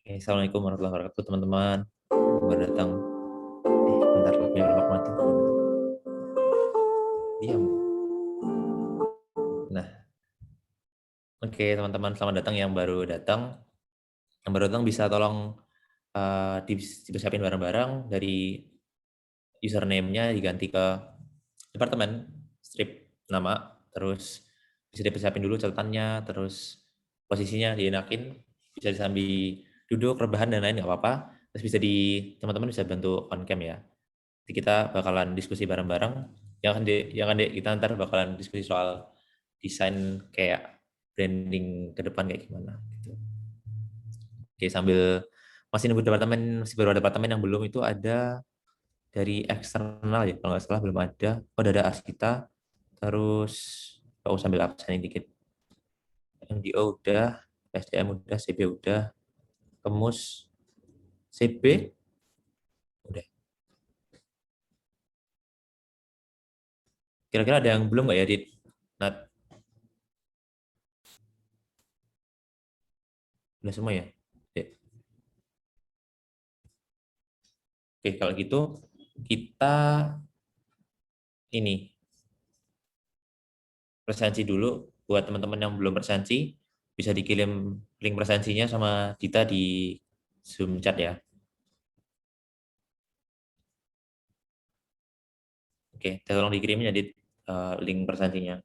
Oke, Assalamualaikum warahmatullahi wabarakatuh, teman-teman. Selamat datang. Bentar, lapnya belum mati. Diam. Nah, oke, teman-teman, selamat datang yang baru datang. Yang baru datang bisa tolong dipersiapin bareng-bareng dari username-nya diganti ke departemen, strip nama, terus bisa dipersiapin dulu catatannya, terus posisinya dienakin, bisa disambi duduk, rebahan, dan lain nggak apa-apa. Terus bisa teman-teman bisa bantu on cam ya. Jadi kita bakalan diskusi bareng-bareng. Yang kita ntar bakalan diskusi soal desain kayak branding ke depan kayak gimana gitu. Oke, sambil masih nunggu departemen, masih beberapa departemen yang belum itu ada dari eksternal ya, kalau nggak salah belum ada. Oh, ada Asita, terus sambil absen dikit. MDO udah, SDM udah, CB udah, Kemus, CB udah. Kira-kira ada yang belum nggak ya, Dit? Nat, udah semua ya? Oke. Oke, kalau gitu kita ini presensi dulu buat teman-teman yang belum presensi, bisa dikirim link presensinya sama Dita di Zoom chat ya. Oke, tolong dikirimin ya, Dit, link presensinya.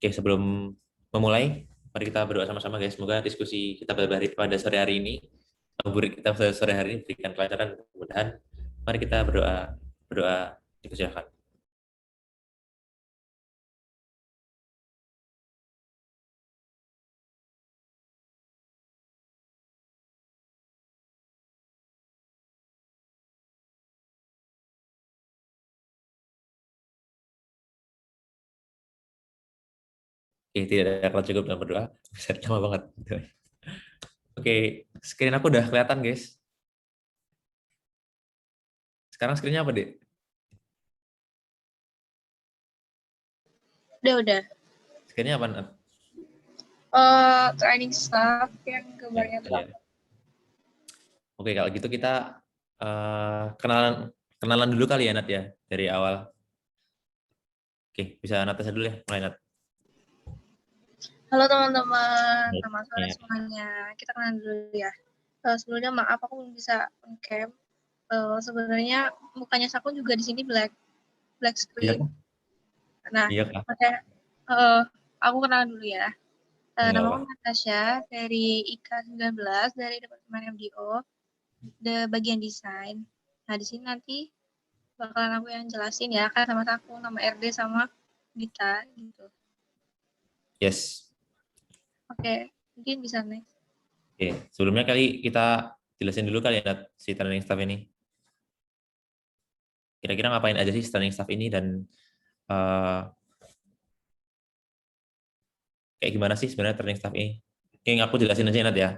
Oke, sebelum memulai, mari kita berdoa sama-sama, guys. Semoga diskusi kita pada sore hari ini, ngabuburit kita pada sore hari ini berikan kelancaran dan kemudahan. Mari kita berdoa, berdoa dipersilakan. Oke, tidak ada kata cukup dalam berdoa. Bisa lama banget. Oke, screen aku udah kelihatan, guys. Sekarang screen-nya apa, Dek? Udah. Screen-nya apa, Nat? Training staff yang gambarnya Ya. Oke, kalau gitu kita kenalan dulu kali ya, Nat ya, dari awal. Oke, bisa Natasha dulu ya, mulai Nat. Halo teman-teman, selamat sore semuanya. Kita kenalan dulu ya. Sebelumnya maaf aku belum bisa on cam. Sebenarnya mukanya Sakun juga di sini black screen. Iya, Nah, iya Kak. makanya aku kenalan dulu ya. Enggak Nama apa. aku Natasha dari IK19 dari Departemen MDO, bagian desain. Nah, di sini nanti bakalan aku yang jelasin ya, kan sama aku nama RD sama Gita gitu. Yes. Oke, mungkin bisa next. Oke, sebelumnya kali kita jelasin dulu kali ya Nat, si training staff ini. Kira-kira ngapain aja sih training staff ini dan kayak gimana sih sebenarnya training staff ini? Oke, aku jelasin aja Nat ya.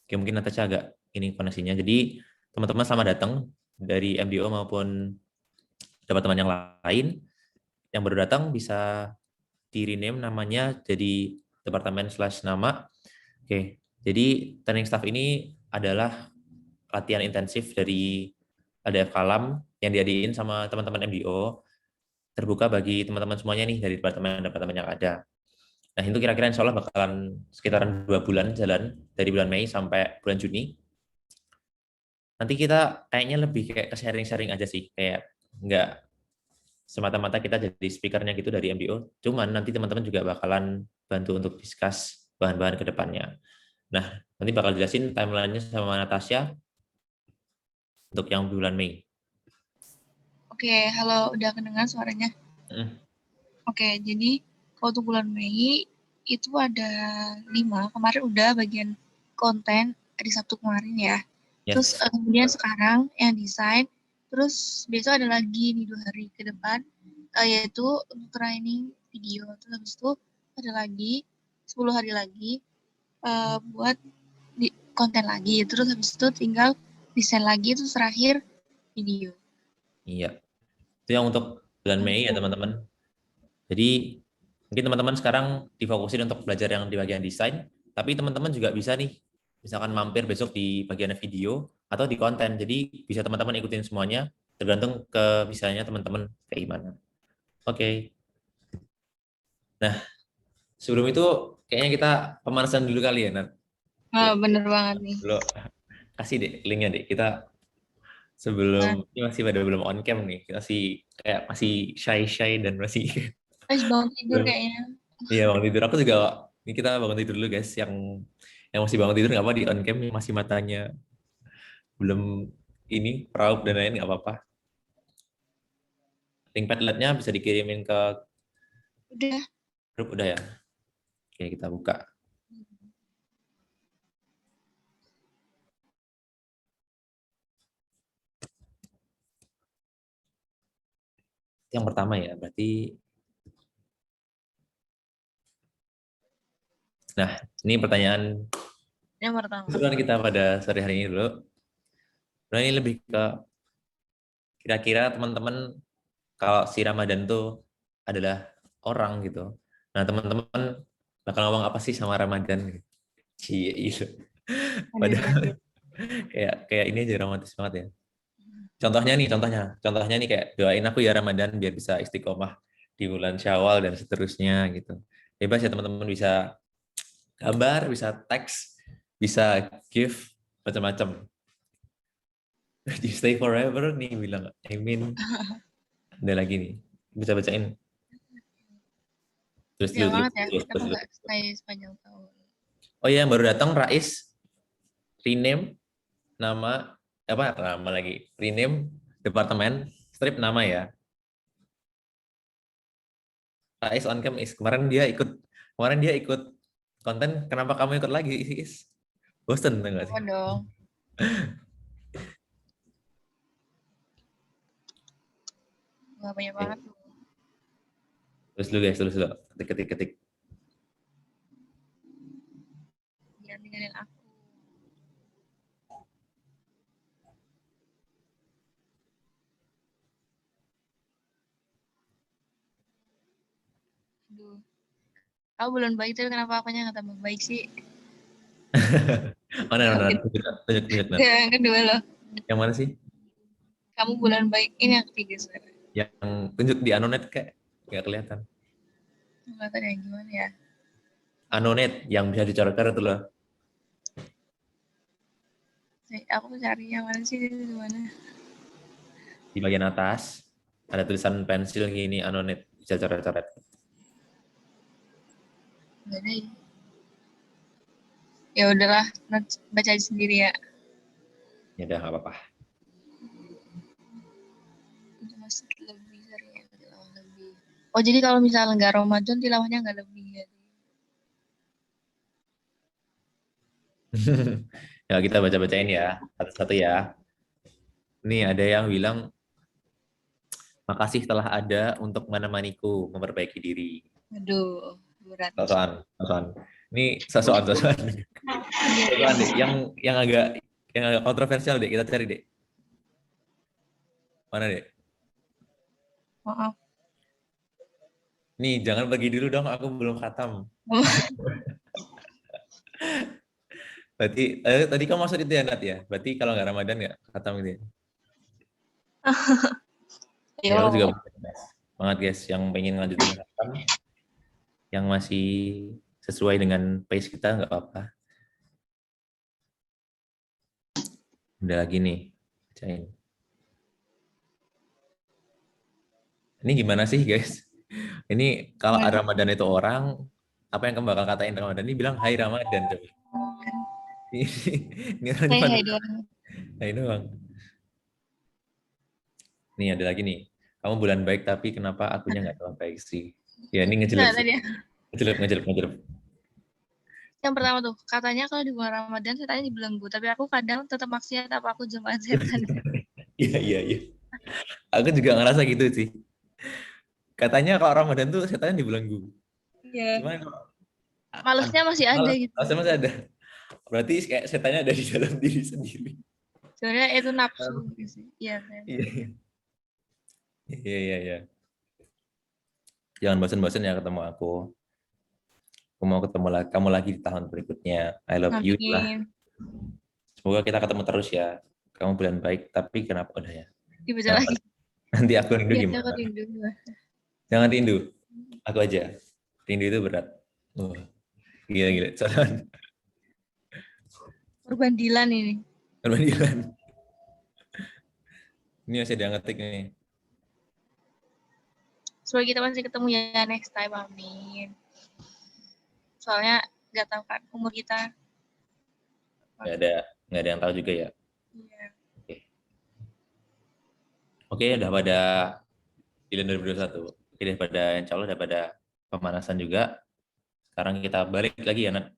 Oke, mungkin Natasha agak ini koneksinya. Jadi teman-teman selamat datang dari MDO maupun teman-teman yang lain yang baru datang bisa di rename namanya jadi departemen/nama. Oke, jadi training staff ini adalah latihan intensif dari LDF Kalam yang diadain sama teman-teman MDO, terbuka bagi teman-teman semuanya nih dari departemen-departemen yang ada. Nah, itu kira-kira insya Allah bakalan sekitaran 2 bulan jalan, dari bulan Mei sampai bulan Juni. Nanti kita kayaknya lebih kayak ke sharing-sharing aja sih, kayak nggak semata-mata kita jadi speakernya gitu dari MDO, cuman nanti teman-teman juga bakalan bantu untuk discuss bahan-bahan ke depannya. Nah, nanti bakal jelasin timeline-nya sama Natasha untuk yang bulan Mei. Oke, halo, udah kedengar suaranya? Oke, jadi kalau untuk bulan Mei itu ada 5. Kemarin udah bagian konten di Sabtu kemarin ya. Terus Yes. kemudian sekarang yang desain. Terus besok ada lagi nih 2 hari ke depan, yaitu untuk training video. Terus habis itu ada lagi 10 hari lagi buat konten lagi. Terus habis itu tinggal desain lagi, terus terakhir video. Iya. Itu yang untuk bulan Mei ya teman-teman. Jadi mungkin teman-teman sekarang difokusin untuk belajar yang di bagian desain, tapi teman-teman juga bisa nih, misalkan mampir besok di bagian video atau di konten. Jadi bisa teman-teman ikutin semuanya, tergantung ke misalnya teman-teman kayak gimana. Oke. Nah, sebelum itu kayaknya kita pemanasan dulu kali ya, Nat. Bener banget nih. Dulu kasih deh linknya deh. Kita sebelum ini masih pada belum on cam nih, kita masih kayak masih shy dan masih Bangun tidur belum. kayaknya. Iya bangun tidur. Aku juga ini kita bangun tidur dulu guys. Yang masih bangun tidur nggak apa di on cam yang masih matanya belum ini raup dan lain nggak apa-apa. Link Padletnya bisa dikirimin ke Udah. grup udah ya. Oke kita buka. Yang pertama ya berarti. Nah ini pertanyaan Yang pertama. keseruan kita pada sore hari ini dulu. Nah ini lebih ke kira-kira teman-teman kalau si Ramadan tuh adalah orang gitu. Nah teman-teman bakal ngomong apa sih sama Ramadan? Cie, iya. Padahal kayak ini aja romantis banget ya. Contohnya nih kayak doain aku ya Ramadan biar bisa istiqomah di bulan Syawal dan seterusnya gitu. Bebas ya teman-teman bisa gambar, bisa teks, bisa give macam-macam. You stay forever nih bilang. I mean, ada lagi nih. Bisa bacain. Terus Ya dulu, terus, banget ya, terus, aku terus, nggak terus. stay sepanjang tahun. Oh iya, yang baru datang Rais rename nama apa nama lagi? Rename departemen strip nama ya. Rais on cam is kemarin dia ikut konten. Kenapa kamu ikut lagi is? Bosen enggak sih? Apa dong? Nggak banyak banget tuh. Terus dulu guys, terus dulu. Ketik. Jangan tinggalin aku. Aduh. Aku belum baik, tapi kenapa apanya nggak tambah baik sih? Mana, tunjuk. Yang kedua loh. Yang mana sih? Kamu bulan baik, ini yang ketiga sebenarnya. Yang tunjuk di Anonet kayak nggak kelihatan. Nggak tahu yang gimana ya. Anonet yang bisa dicoret-coret itu loh. Aku cari yang mana sih, di mana? Di bagian atas ada tulisan pensil gini Anonet bisa coret-coret. Nggak ada ya. Ya udahlah, baca aja sendiri ya. Ya udah nggak apa-apa. Itu masih lebih sering ya, tilawah lebih. Oh jadi kalau misalnya nggak Ramadan, tilawahnya nggak lebih ya? Ya kita baca-bacain ya satu-satu ya. Nih ada yang bilang makasih telah ada untuk menemaniku memperbaiki diri. Aduh, berat. Sosokan, sosokan. Ini sosokan, sosokan. Sosokan deh. Yang agak kontroversial deh. Kita cari deh. Mana deh? Maaf. Nih jangan pergi dulu dong. Aku belum khatam. Berarti tadi kamu maksud itu ya Nat ya? Berarti kalau nggak Ramadan nggak khatam gitu ya? Ya aku juga Ayo. semangat guys yang pengen lanjutin khatam, yang masih sesuai dengan pace kita nggak apa-apa. Udah lagi nih, bacain. Ini gimana sih guys? Ini kalau Ramadan itu orang, apa yang kamu bakal katain Ramadan? Ini bilang Hai Ramadan coba. Ini orang Hai cuma hai doang. Hai doang. Nih ada lagi nih. Kamu bulan baik tapi kenapa akunya nggak terlalu baik sih? Ya ini ngejelek Nah sih. tadi ya. Ngejelek, ngejelek, ngejelek. Yang pertama tuh, katanya kalau di bulan Ramadan setannya dibelenggu, tapi aku kadang tetap maksiat apa aku jemaat setan. Iya, iya, iya. Aku juga ngerasa gitu sih. Katanya kalau Ramadan tuh setannya dibelenggu. Iya. Cuman kalau Malesnya masih ada malas, gitu. malasnya masih ada. Berarti kayak setannya ada di dalam diri sendiri. Sebenarnya itu nafsu gitu sih. Iya kan. Iya, iya, iya, iya. Jangan bosan-bosan ya ketemu aku. Aku mau ketemu lagi, kamu lagi di tahun berikutnya. I love you lah. Amin. Semoga kita ketemu terus ya. Kamu bulan baik, tapi kenapa udah ya? Dibaca Kenapa? lagi. Nanti aku rindu Biar aku gimana? rindu. Jangan rindu, aku aja. Rindu itu berat. Wah, gila gila. Soalnya Korban Dilan ini. perbandingan. Ini masih ada yang ngetik nih. Semoga kita masih ketemu ya next time. Amin. Soalnya nggak tahu kan umur kita. Nggak ada, nggak ada yang tahu juga ya. Iya. Oke, oke, udah pada di 2021. Oke, udah pada insya Allah udah pada pemanasan juga. Sekarang kita balik lagi ya, Nat.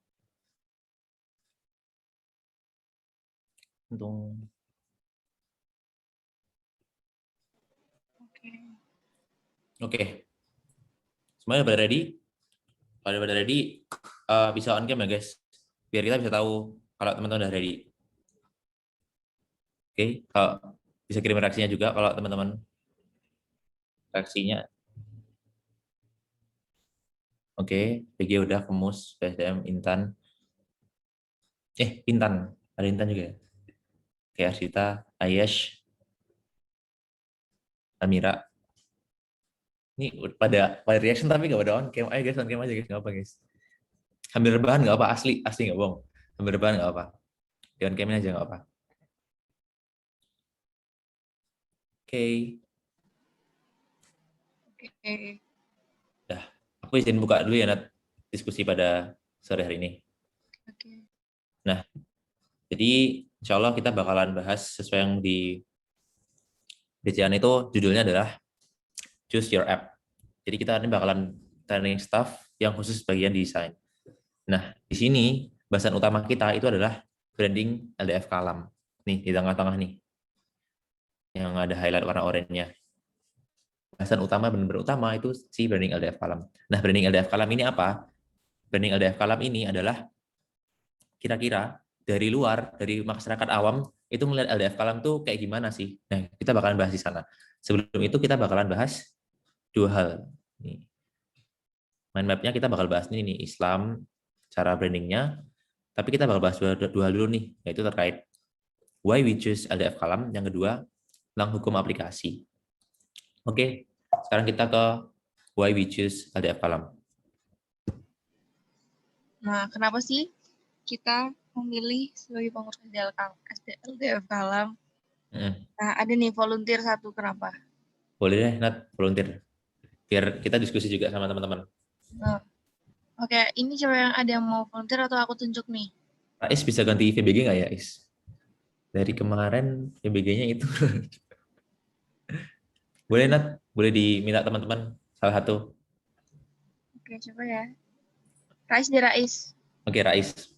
Untung. Oke. Oke, semuanya udah pada ready? Kalau udah pada ready, bisa on cam ya guys. Biar kita bisa tahu kalau teman-teman udah ready. Oke, kalau bisa kirim reaksinya juga kalau teman-teman reaksinya. Oke, PG udah, Kemus, PSDM, Intan. Intan. Ada Intan juga ya? Oke, Arsita, Ayesh, Amira. Ini pada reaction tapi nggak pada on cam. Ayo guys, on cam aja guys, nggak apa guys. Sambil rebahan nggak apa, asli nggak bohong. Sambil rebahan nggak apa. Di on camnya aja nggak apa. Oke, Oke. dah. Aku izin buka dulu ya, Nat, diskusi pada sore hari ini. Oke. Nah, jadi insya Allah kita bakalan bahas sesuai yang di BCAN itu judulnya adalah Choose Your App. Jadi kita ini bakalan training staff yang khusus bagian desain. Nah, di sini bahasan utama kita itu adalah branding LDF Kalam. Nih, di tengah-tengah nih. Yang ada highlight warna oranye-nya. Bahasan utama, benar-benar utama itu si branding LDF Kalam. Nah, branding LDF Kalam ini apa? Branding LDF Kalam ini adalah kira-kira dari luar, dari masyarakat awam, itu melihat LDF Kalam tuh kayak gimana sih? Nah, kita bakalan bahas di sana. Sebelum itu kita bakalan bahas dua hal. Nih. Mind map-nya kita bakal bahas nih Islam, cara brandingnya, tapi kita bakal bahas dua hal dulu nih, yaitu terkait why we choose LDF Kalam, yang kedua, tentang hukum aplikasi. Oke, sekarang kita ke why we choose LDF Kalam. Nah, kenapa sih kita memilih sebagai pengurus LDF Kalam? Nah, ada nih volunteer satu, kenapa? Boleh deh, Nat, volunteer. Biar kita diskusi juga sama teman-teman. Nah, Oke, ini coba yang ada yang mau volunteer atau aku tunjuk nih? Rais bisa ganti VBG nggak ya, Is? Dari kemarin VBG-nya itu. Boleh, Nat? Boleh diminta teman-teman salah satu. Oke, coba ya. Rais di Rais. Oke, Rais.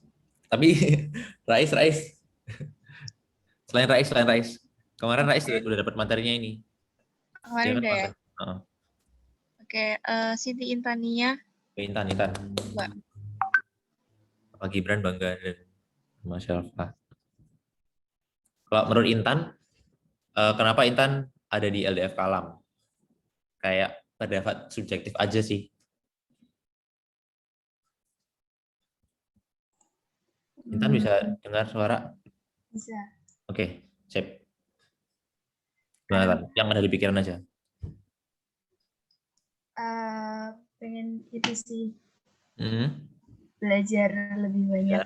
Tapi Rais. Selain Rais. Kemarin Rais Oke, udah dapat materinya ini. Dia kemarin kan udah ya. konten. Heeh. Oke, Siti Intania. Intan. Coba. Pak Gibran bangga dan Masya Allah. Kalau menurut Intan, kenapa Intan ada di LDF Kalam? Kayak terdapat subjektif aja sih. Intan bisa dengar suara? Bisa. Oke, sip. Gimana, Karena Tan? Yang ada di pikiran aja. pengen itu sih Hmm, belajar lebih banyak ya,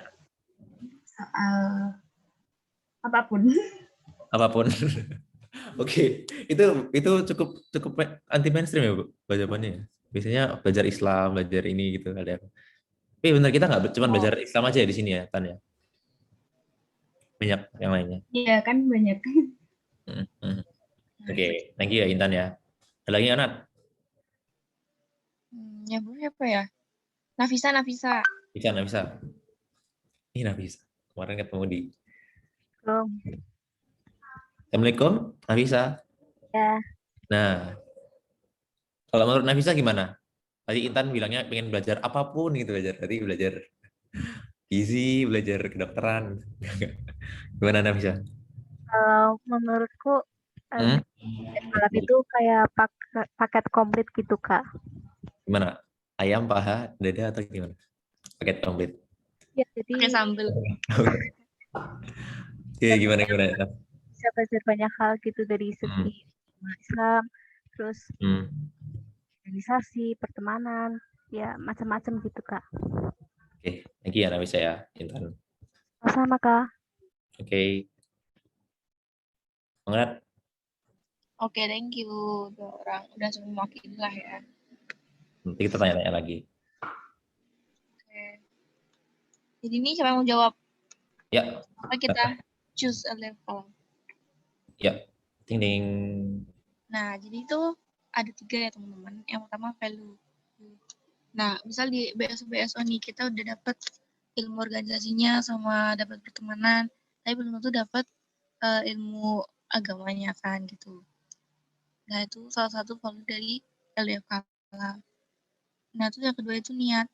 soal apapun. apapun. Oke, itu cukup anti mainstream ya, Bu, jawabannya ya. Biasanya belajar Islam, belajar ini gitu ada. Tapi benar kita nggak cuma Oh, belajar Islam aja ya di sini ya, Tan ya. Banyak yang lainnya. iya kan banyak. Hmm, hmm. Oke, thank you ya Intan ya. Ada lagi anak? Ya boleh apa ya? Nafisa. Bisa. Ini Nafisa. Kemarin ketemu di. Belum. Assalamualaikum, Nafisa. Ya, Nah, kalau menurut Nafisa gimana? Tadi Intan bilangnya pengen belajar apapun gitu belajar. Tadi belajar gizi, belajar kedokteran. Gimana Nafisa? kalau menurutku Hmm? balap itu kayak paket komplit gitu Kak. Gimana? Ayam, paha, dada atau gimana? Paket komplit. Ya, Pakai jadi sambel. Oke, gimana? bisa belajar banyak hal gitu dari Hmm. segi Islam, terus Hmm. organisasi, pertemanan, ya macam-macam gitu Kak. Oke, thank you ya Nafisa ya, Intan. Sama Kak. Oke, Mengenat. Oke, thank you. Udah semua mewakili lah ya. Nanti kita tanya-tanya lagi. Oke. Jadi ini siapa yang mau jawab? Ya, Apa kita choose a level? ya. Ding ding. Nah, jadi itu ada 3 ya teman-teman. Yang pertama value. Nah, misal di BSO nih kita udah dapat ilmu organisasinya sama dapat pertemanan, tapi belum tentu dapat ilmu agamanya kan gitu. Nah, itu salah satu value dari LDF Kala. Nah, itu yang kedua itu niat.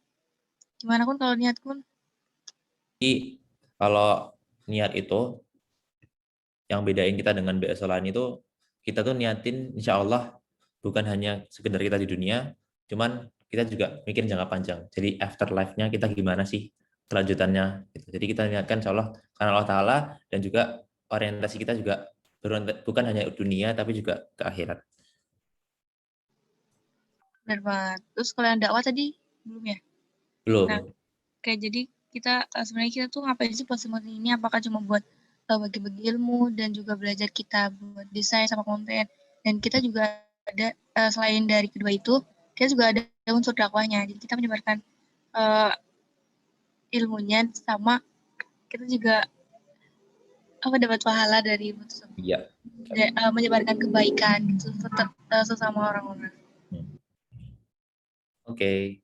Gimana pun kalau niat pun Jadi, kalau niat itu, yang bedain kita dengan BSO lain itu, kita tuh niatin insya Allah bukan hanya sekedar kita di dunia, cuman kita juga mikirin jangka panjang. Jadi afterlife-nya kita gimana sih kelanjutannya. Gitu. Jadi kita niatkan insya Allah karena Allah Ta'ala dan juga orientasi kita juga bukan hanya dunia tapi juga ke akhirat. benar banget. Terus kalau yang dakwah tadi belum ya? Nah, Belum. kayak jadi kita sebenarnya kita tuh ngapain sih posting ini? Apakah cuma buat bagi-bagi ilmu dan juga belajar kita buat desain sama konten? Dan kita juga ada selain dari kedua itu, kita juga ada unsur dakwahnya. Jadi kita menyebarkan ilmunya sama kita juga dapat pahala dari ilmu tersebut. Iya. Menyebarkan kebaikan gitu tetap sesama orang-orang. Oke.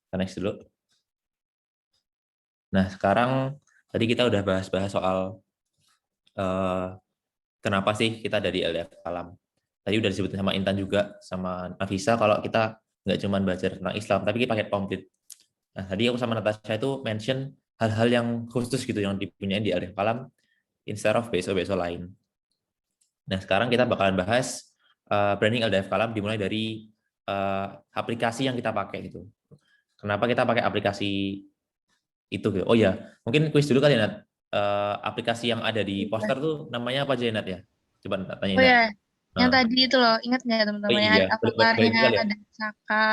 Kita next dulu. Nah, sekarang tadi kita udah bahas-bahas soal eh, kenapa sih kita ada di LDF Alam. Tadi udah disebutin sama Intan juga, sama Nafisa, kalau kita nggak cuma belajar tentang Islam, tapi kita paket komplit. Nah, tadi aku sama Natasha itu mention hal-hal yang khusus gitu yang dipunyai di LDF Alam instead of BSO-BSO lain. Nah, sekarang kita bakalan bahas branding LDF Kalam dimulai dari aplikasi yang kita pakai gitu. Kenapa kita pakai aplikasi itu gitu. Oh ya, mungkin kuis dulu kali ya, Nat. Aplikasi yang ada di poster tuh namanya apa aja, Nat ya? Coba Nat, tanya Oh Nat. ya, yang Nah, tadi itu loh, ingat nggak oh teman-teman yang iya, ada balik avatarnya, dulu kali ya. ada Saka.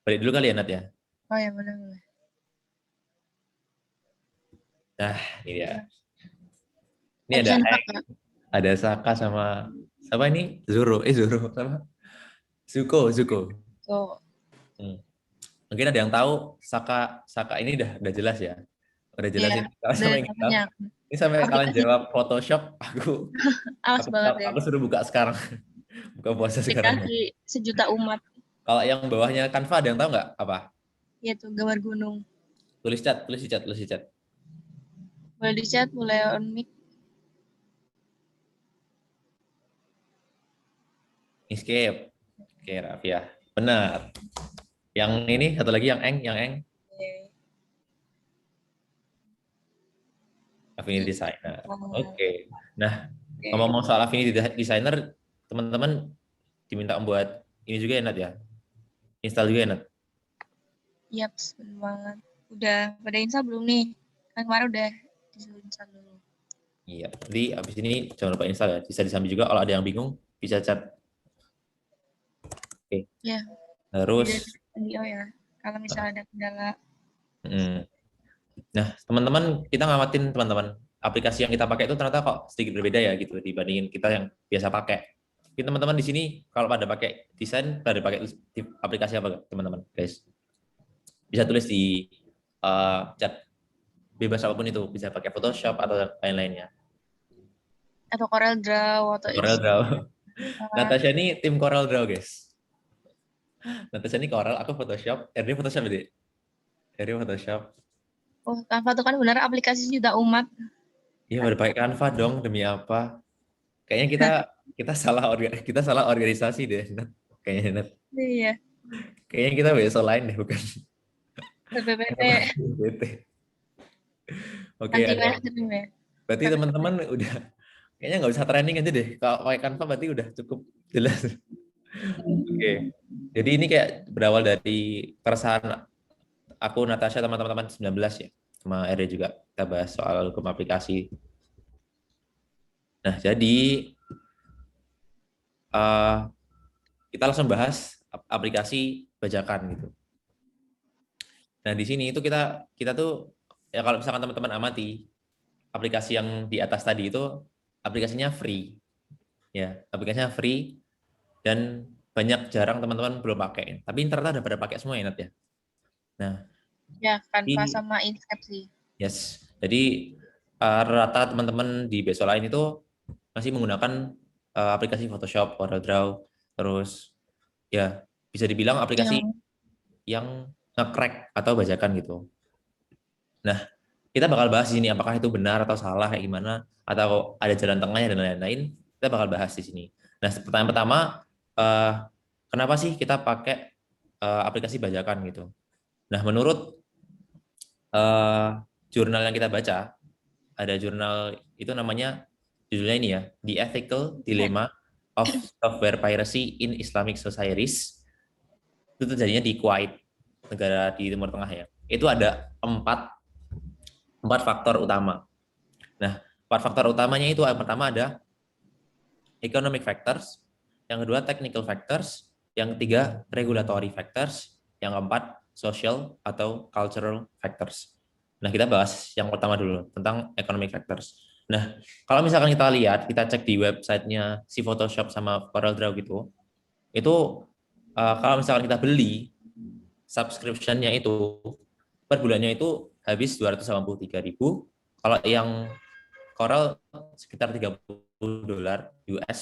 Balik dulu kali ya, Nat ya. Oh ya, boleh. Nah, ini dia. Ini ada Action Saka. ada Saka sama apa ini? Zoro. Zoro sama Zuko. Tuh. Hmm. Mungkin ada yang tahu Saka ini udah jelas ya. Udah jelas Ya, ini. Kalau udah sama yang nggak tahu, banyak. ini sampai kalian Aplikasi jawab Photoshop, awas banget ya. aku suruh buka sekarang. Buka puasa sekarang. Aplikasi sejuta umat. Kalau yang bawahnya Canva ada yang tahu nggak apa? Yaitu gambar gunung. Tulis di chat. Boleh di chat, boleh on mic. Inkscape. Oke, Rafia. Benar. Yang ini satu lagi yang Eng. Affinity Designer. Oke. Nah, ngomong soal Affinity Designer, teman-teman diminta membuat ini juga enak ya. Install juga enak. Yap, bener banget. Udah pada install belum nih? Kan kemarin udah disuruh install dulu. Iya. Jadi abis ini jangan lupa install ya. Bisa disambi juga kalau ada yang bingung bisa chat. Oke. Ya. Terus Video ya. Kalau misalnya ada kendala. Nah, teman-teman, kita ngamatin teman-teman. Aplikasi yang kita pakai itu ternyata kok sedikit berbeda ya gitu dibandingin kita yang biasa pakai. Jadi teman-teman di sini kalau pada pakai desain, pada pakai aplikasi apa teman-teman, guys? Bisa tulis di chat, bebas apapun itu, bisa pakai Photoshop atau lain-lainnya. Atau Corel Draw atau Corel Draw. Natasha ini tim Corel Draw, guys. Natasha ini Corel, aku Photoshop. Erdi Photoshop deh. Erdi Photoshop. Oh, Canva itu kan benar aplikasi sejuta umat. Iya, baru pakai Canva dong, demi apa? Kayaknya kita salah organisasi deh, Nat. Kayaknya Nat. Iya. Kayaknya kita besok lain deh, bukan? BPPT. Oke, Anti ada. mainstream ya. Berarti teman-teman udah kayaknya nggak usah training aja deh. Kalau pakai Canva berarti udah cukup jelas. Oke. Jadi ini kayak berawal dari keresahan aku, Natasha, teman-teman 19 ya. Sama Ere juga kita bahas soal hukum aplikasi. Nah, jadi kita langsung bahas aplikasi bajakan gitu. Nah, di sini itu kita tuh ya kalau misalkan teman-teman amati aplikasi yang di atas tadi itu aplikasinya free. Ya, aplikasinya free dan banyak jarang teman-teman belum pakai. Tapi ternyata udah pada pakai semua ya, Nat ya. Nah, ya Canva sama Inkscape sih. Yes. Jadi rata teman-teman di Beso lain itu masih menggunakan aplikasi Photoshop, CorelDRAW, terus ya bisa dibilang aplikasi yang nge-crack atau bajakan gitu. Nah, kita bakal bahas di sini apakah itu benar atau salah kayak gimana atau ada jalan tengahnya dan lain-lain. Kita bakal bahas di sini. Nah, pertanyaan pertama, kenapa sih kita pakai aplikasi bajakan gitu? Nah, menurut jurnal yang kita baca, ada jurnal itu namanya judulnya ini ya, The Ethical Dilemma of Software Piracy in Islamic Societies. Itu terjadinya di Kuwait, negara di Timur Tengah ya. Itu ada empat faktor utama. Nah, 4 faktor utamanya itu yang pertama ada economic factors, yang kedua technical factors, yang ketiga regulatory factors, yang keempat social atau cultural factors. Nah, kita bahas yang pertama dulu tentang economic factors. Nah, kalau misalkan kita lihat, kita cek di websitenya si Photoshop sama CorelDRAW gitu, itu kalau misalkan kita beli subscription-nya itu per bulannya itu habis 283.000. Kalau yang Corel sekitar $30 US.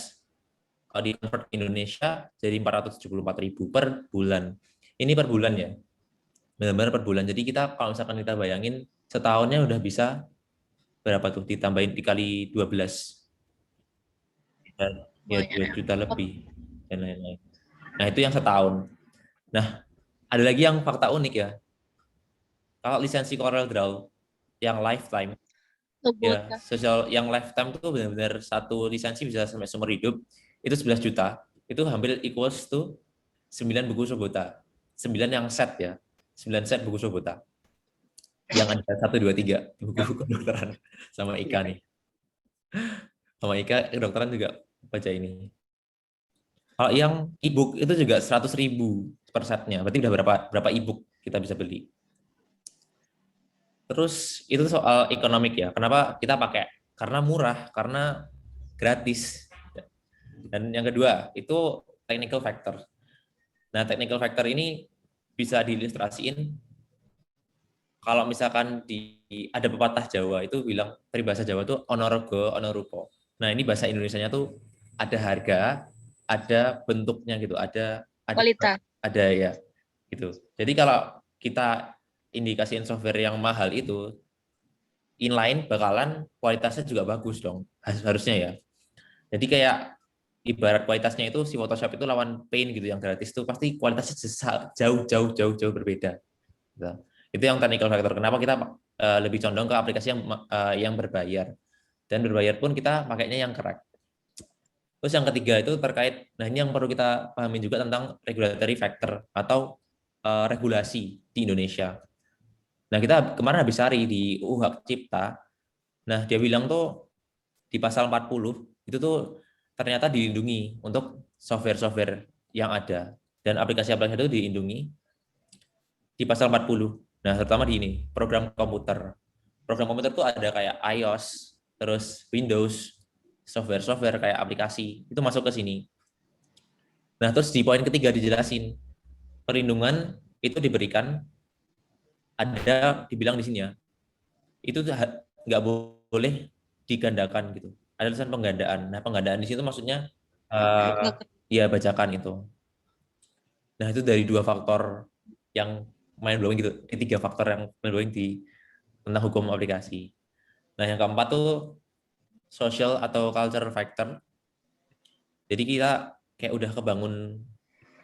Kalau di convert Indonesia jadi 474.000 per bulan. Ini per bulan ya. Benar-benar per bulan. Jadi kita kalau misalkan kita bayangin setahunnya udah bisa berapa tuh ditambahin dikali 12. Dan ya 2 juta lebih dan lain-lain. Nah, itu yang setahun. Nah, ada lagi yang fakta unik ya. Kalau lisensi CorelDRAW yang lifetime ya, sosial yang lifetime itu benar-benar satu lisensi bisa sampai seumur hidup, itu 11 juta. Itu hampir equals to 9 buku Sobota. 9 yang set ya. 9 set buku Sobota. Yang ada 1, 2, 3 buku kedokteran sama Ika nih. Sama Ika kedokteran juga baca ini. Kalau yang e-book itu juga 100.000 per setnya. Berarti udah berapa e-book kita bisa beli. Terus itu soal ekonomik ya. Kenapa kita pakai? Karena murah, karena gratis. Dan yang kedua itu technical factor. Nah, technical factor ini bisa diilustrasiin kalau misalkan ada pepatah Jawa itu bilang, peribahasa Jawa itu onorogo, onorupo. Nah, ini bahasa Indonesianya tuh ada harga, ada bentuknya gitu, Kualitas. ada ya gitu. Jadi kalau kita indikasiin software yang mahal itu inline bakalan kualitasnya juga bagus dong, harusnya ya. Jadi kayak ibarat kualitasnya itu si Photoshop itu lawan Paint gitu yang gratis tuh pasti kualitasnya jauh berbeda. Gitu. Itu yang technical factor. Kenapa kita lebih condong ke aplikasi yang berbayar, dan berbayar pun kita pakainya yang crack. Terus yang ketiga itu terkait, nah ini yang perlu kita pahami juga tentang regulatory factor atau regulasi di Indonesia. Nah kita kemarin habis cari di UU Hak Cipta, nah dia bilang tuh di pasal 40 itu tuh ternyata dilindungi untuk software-software yang ada, dan aplikasi-aplikasi itu dilindungi di pasal 40. Nah, terutama di ini, program komputer. Program komputer tuh ada kayak iOS, terus Windows, software-software kayak aplikasi, itu masuk ke sini. Nah, terus di poin ketiga dijelasin, perlindungan itu diberikan, ada dibilang di sini ya, itu nggak boleh digandakan gitu. Ada tulisan penggandaan. Nah, penggandaan di situ maksudnya ya bajakan itu. Nah, itu dari dua faktor yang main blowing gitu. Tiga faktor yang main blowing tentang hukum aplikasi. Nah, yang keempat tuh social atau culture factor. Jadi kita kayak udah kebangun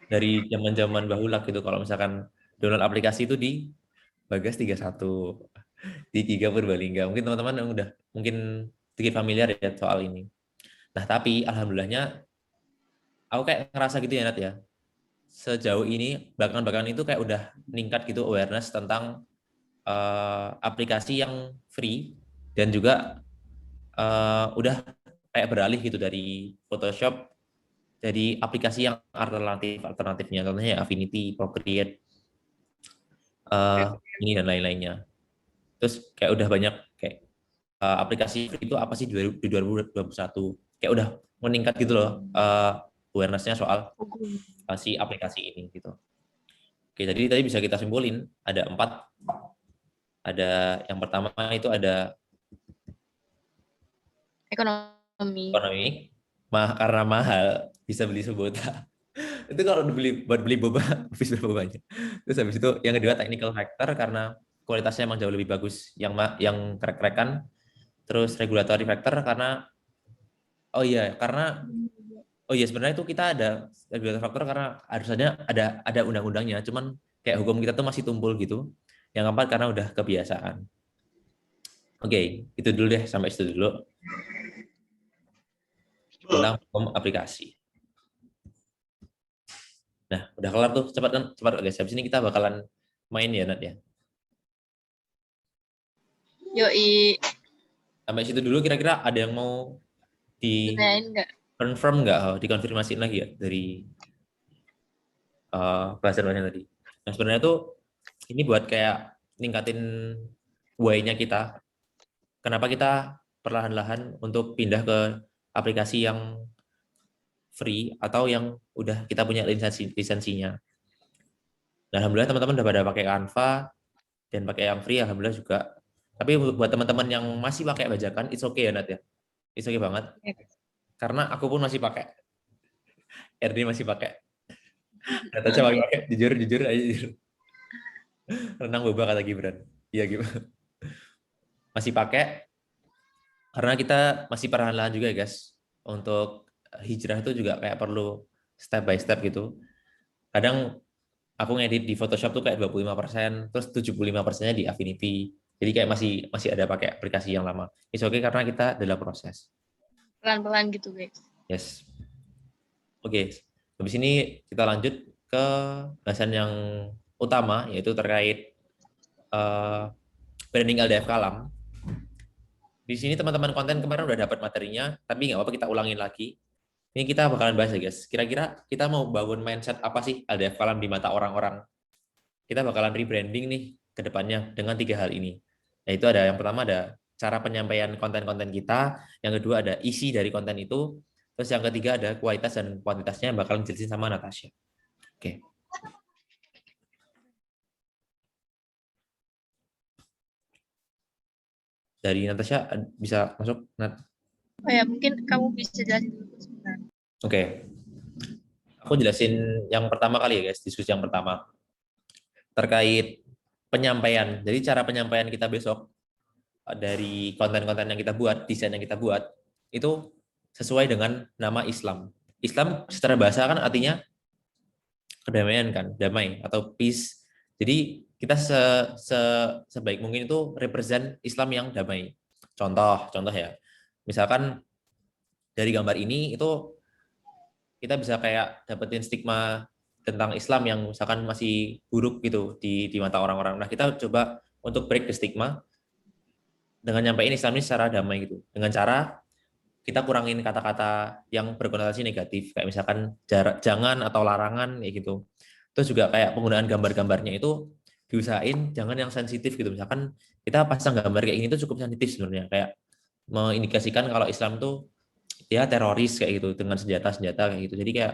dari zaman-zaman bahula gitu. Kalau misalkan download aplikasi itu di Bagas 31, di Giga Purbalingga. Mungkin teman-teman yang udah mungkin sedikit familiar ya soal ini. Nah, tapi alhamdulillahnya aku kayak ngerasa gitu ya, Nat ya. Sejauh ini bahkan itu kayak udah meningkat gitu awareness tentang aplikasi yang free, dan juga udah kayak beralih gitu dari Photoshop jadi aplikasi yang alternatifnya, contohnya Affinity, Procreate, ini dan lain-lainnya. Terus kayak udah banyak kayak aplikasi free itu apa sih di 2021, kayak udah meningkat gitu loh awareness-nya soal si aplikasi ini gitu. Oke, jadi tadi bisa kita simpulin ada 4. Ada yang pertama itu ada ekonomi, karena mahal bisa beli sebota. Itu kalau buat beli boba habis berapa banyak. Terus habis itu yang kedua technical factor, karena kualitasnya emang jauh lebih bagus yang crack-crackan. Terus regulatory factor karena oh iya sebenarnya itu kita ada regulatory factor karena harusnya ada undang-undangnya, cuman kayak hukum kita tuh masih tumpul gitu. Yang keempat karena udah kebiasaan. Oke, itu dulu deh, sampai situ dulu tentang hukum aplikasi. Nah, udah kelar tuh, cepat guys. Habis ini kita bakalan main ya, Nat ya. Yoi. Sampai situ dulu, kira-kira ada yang mau di confirm nggak? Dikonfirmasiin lagi ya dari bahasan-bahasan tadi. Nah, sebenarnya tuh ini buat kayak ningkatin why-nya kita. Kenapa kita perlahan-lahan untuk pindah ke aplikasi yang free atau yang udah kita punya lisensinya. Nah, alhamdulillah teman-teman udah pada pakai Canva dan pakai yang free, alhamdulillah juga. Tapi buat teman-teman yang masih pakai bajakan, it's okay ya, Nat ya. It's okay banget. Karena aku pun masih pakai. RD masih pakai. Kata coba pakai, jujur aja jujur. Renang boba kata Gibran. Iya gimana? Masih pakai karena kita masih perlahan-lahan juga ya, guys. Untuk hijrah itu juga kayak perlu step by step gitu. Kadang aku ngedit di Photoshop tuh kayak 25%, terus 75%-nya di Affinity. Jadi kayak masih ada pakai aplikasi yang lama. It's okay karena kita dalam proses. Pelan-pelan gitu, guys. Yes. Oke. Habis ini kita lanjut ke bahasan yang utama, yaitu terkait branding LDF Kalam. Di sini teman-teman konten kemarin udah dapat materinya, tapi nggak apa-apa kita ulangin lagi. Ini kita bakalan bahas ya guys. Kira-kira kita mau bangun mindset apa sih LDF Kalam di mata orang-orang? Kita bakalan rebranding nih ke depannya dengan 3 hal ini. Yaitu ada yang pertama ada cara penyampaian konten-konten kita, yang kedua ada isi dari konten itu, terus yang ketiga ada kualitas dan kuantitasnya yang bakalan dijelasin sama Natasha. Oke. Dari Natasha bisa masuk, Nat? Oh ya, mungkin kamu bisa jelasin dulu sebentar. Oke. Aku jelasin yang pertama kali ya guys, diskusi yang pertama. Terkait penyampaian. Jadi cara penyampaian kita besok dari konten-konten yang kita buat, desain yang kita buat, itu sesuai dengan nama Islam. Islam secara bahasa kan artinya kedamaian kan, damai atau peace. Jadi kita sebaik mungkin itu represent Islam yang damai. Contoh ya. Misalkan dari gambar ini itu kita bisa kayak dapetin stigma tentang Islam yang misalkan masih buruk gitu di mata orang-orang. Nah, kita coba untuk break the stigma dengan nyampein Islam ini secara damai gitu. Dengan cara kita kurangin kata-kata yang berkonotasi negatif kayak misalkan jangan atau larangan kayak gitu. Terus juga kayak penggunaan gambar-gambarnya itu diusahain jangan yang sensitif gitu. Misalkan kita pasang gambar kayak gini tuh cukup sensitif sebenarnya, kayak mengindikasikan kalau Islam tuh ya teroris kayak gitu dengan senjata-senjata kayak gitu. Jadi kayak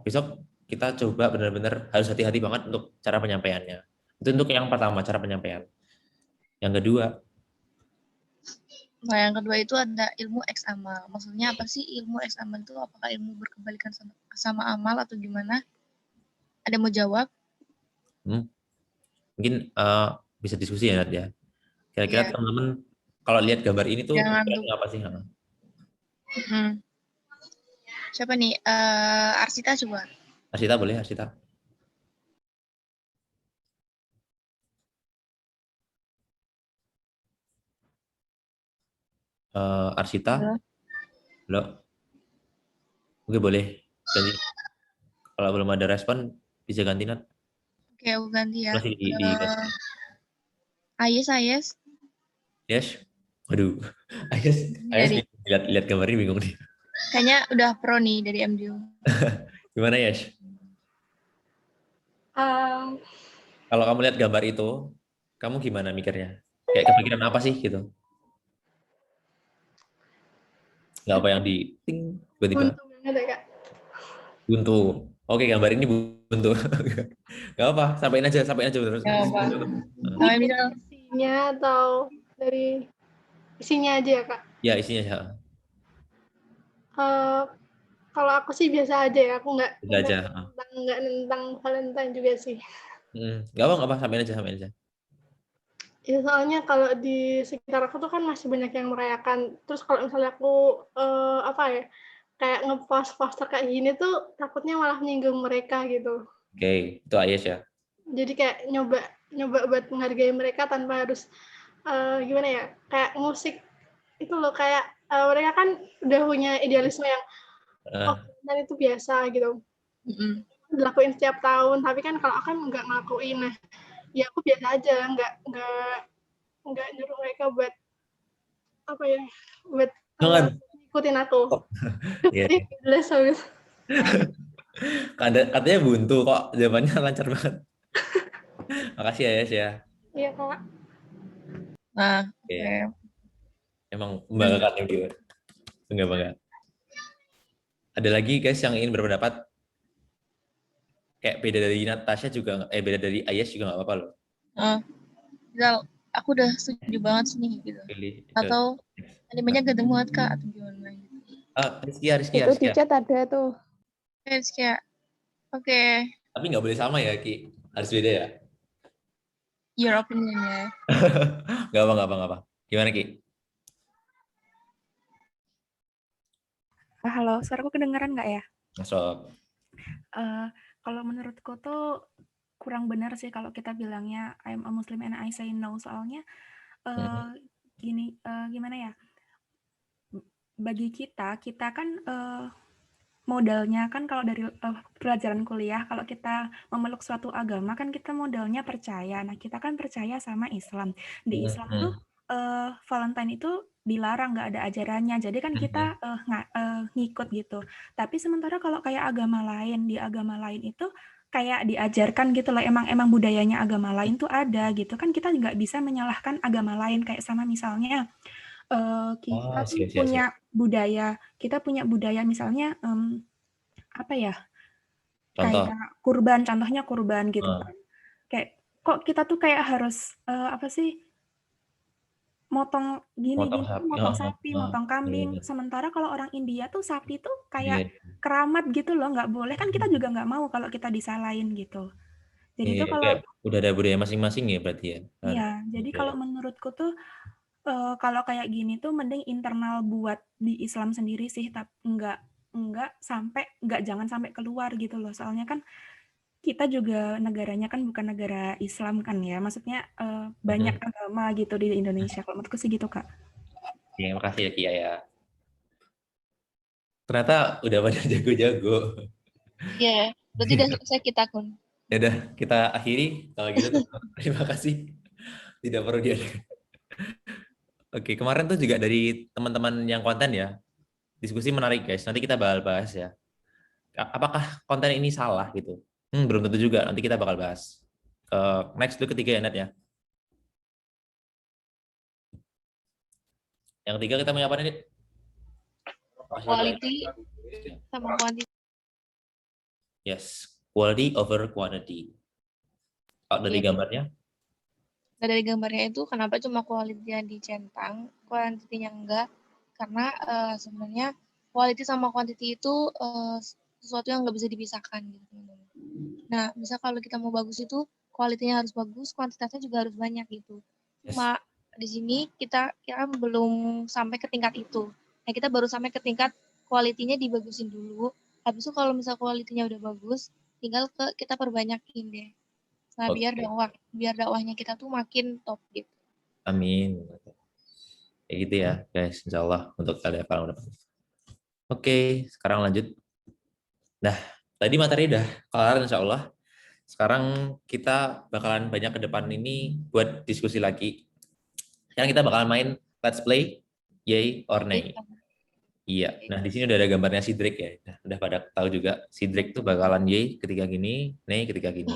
besok kita coba benar-benar harus hati-hati banget untuk cara penyampaiannya. Itu untuk yang pertama, cara penyampaian. Yang kedua, Nah, yang kedua itu ada ilmu X amal. Maksudnya apa sih ilmu X amal itu? Apakah ilmu berkebalikan sama amal atau gimana? Ada mau jawab? mungkin bisa diskusi ya Nat ya. Kira-kira Iya, teman-teman kalau lihat gambar ini tuh jangan tuh. pikirannya apa sih? Siapa nih? Arsita coba. Arsita boleh, Arsita. Arsita, Halo. halo. Oke boleh ganti. Kalau belum ada respon bisa ganti Nat. Oke, aku ganti ya. Masih di Ayes, Ayes. Yes. Waduh. Ayes, Ini Ayes dari, lihat gambar ini bingung nih. kayaknya udah pro nih dari MDU. Gimana Yes? Kalau kamu lihat gambar itu, kamu gimana mikirnya? Kayak kepikiran apa sih gitu? Nggak apa yang di ting tiba-tiba Buntu banget ya kak. buntu. Oke, gambar ini buntu. Nggak apa, sampaikan aja terus. Gak apa. Nah, Kalau misal, Isinya atau dari isinya aja ya kak. ya isinya ya. Eh, Kalau aku sih biasa aja ya, aku Bisa aja. nggak nentang Valentine juga sih. Nggak apa, sampaikan aja. Ya soalnya kalau di sekitar aku tuh kan masih banyak yang merayakan. Terus kalau misalnya aku apa ya, kayak ngepost poster kayak gini tuh takutnya malah menyinggung mereka gitu. Oke, itu Ayes ya. Jadi kayak nyoba buat menghargai mereka tanpa harus gimana ya, kayak musik itu loh, kayak mereka kan udah punya idealisme yang dan itu biasa gitu, dilakuin setiap tahun. Tapi kan kalau aku kan nggak ngelakuin, nah ya aku biasa aja, nggak nyuruh mereka buat apa ya, buat Jangan. ikutin aku. Iya. Jadi jelas habis. Katanya buntu kok jawabannya lancar banget. Makasih ya Yes ya. Iya kak. nah, Oke. oke. Emang membanggakan yang dia. Bangga. Ada lagi guys yang ingin berpendapat? Kayak beda dari Natasha juga, beda dari Ayes juga nggak apa-apa loh. Misal, aku udah setuju banget sih nih gitu. Pilih. Atau animenya gede banget kak atau gimana gitu. Rizky. Itu di chat ada tuh. Terus kayak, oke, Tapi nggak boleh sama ya Ki. Harus beda ya. your opinion ya. Nggak apa. Gimana Ki? Halo, suaraku kedengaran nggak ya? Masuk. Kalau menurutku tuh kurang benar sih kalau kita bilangnya I'm a Muslim and I say no, soalnya gimana ya? Bagi kita kan modalnya kan kalau dari pelajaran kuliah, kalau kita memeluk suatu agama kan kita modalnya percaya. Nah, kita kan percaya sama Islam. Di Islam tuh Valentine itu dilarang, nggak ada ajarannya. Jadi kan kita ngikut gitu. Tapi sementara kalau kayak agama lain, di agama lain itu kayak diajarkan gitu loh, emang budayanya agama lain tuh ada gitu kan, kita nggak bisa menyalahkan agama lain. Kayak sama misalnya kita tuh punya budaya misalnya apa ya, Contoh. kayak contohnya kurban gitu kan. Kayak kok kita tuh kayak harus apa sih, motong Motong gini-gini, sapi. motong sapi, Heeh, motong kambing. bener. Sementara kalau orang India tuh sapi tuh kayak Iya, keramat gitu loh, nggak boleh. Kan kita juga nggak mau kalau kita disalahin gitu. Jadi iya, tuh kalau kayak udah ada budaya masing-masing ya berarti ya. iya, jadi kalau menurutku tuh kalau kayak gini tuh mending internal buat di Islam sendiri sih, tapi jangan sampai keluar gitu loh. Soalnya kan kita juga negaranya kan bukan negara Islam kan ya, maksudnya banyak Mhm. agama gitu di Indonesia. Kalau menurutku sih gitu, Kak. Terima kasih ya Kia ya. Ternyata udah pada jago-jago. Iya, berarti udah selesai kita Kun. Ya udah kita akhiri kalau gitu teman-teman. Terima kasih. Tidak perlu diadakan. Oke, kemarin tuh juga dari teman-teman yang konten ya. Diskusi menarik guys. Nanti kita bakal bahas ya. Apakah konten ini salah gitu? Belum tentu juga. Nanti kita bakal bahas. Next dulu ketiga ya Nat ya. Yang ketiga kita mau apa nih? Quality sama quantity. Yes, quality over quantity. Kalau dari Iya. gambarnya? Nah, dari gambarnya itu kenapa cuma quality yang dicentang, quantity-nya enggak? Karena sebenarnya quality sama quantity itu sesuatu yang nggak bisa dipisahkan gitu teman-teman. Nah, misal kalau kita mau bagus itu quality-nya harus bagus, kuantitasnya juga harus banyak gitu. Cuma di sini kita belum sampai ke tingkat itu. Nah, kita baru sampai ke tingkat quality-nya dibagusin dulu. Habis itu kalau misal quality-nya udah bagus, tinggal kita perbanyakin deh. Nah, Oke. biar dakwahnya kita tuh makin top gitu. Amin. Kayak gitu ya guys, insya Allah untuk kalian kalau depan. Oke, sekarang lanjut. Nah, tadi materi udah kelar insya Allah. Sekarang kita bakalan banyak ke depan ini buat diskusi lagi. Sekarang kita bakalan main Let's Play, Yay or Nay. Iya, nah di sini udah ada gambarnya si Drake ya. Nah, udah pada tahu juga si Drake tuh bakalan Yay ketika gini, Nay ketika gini.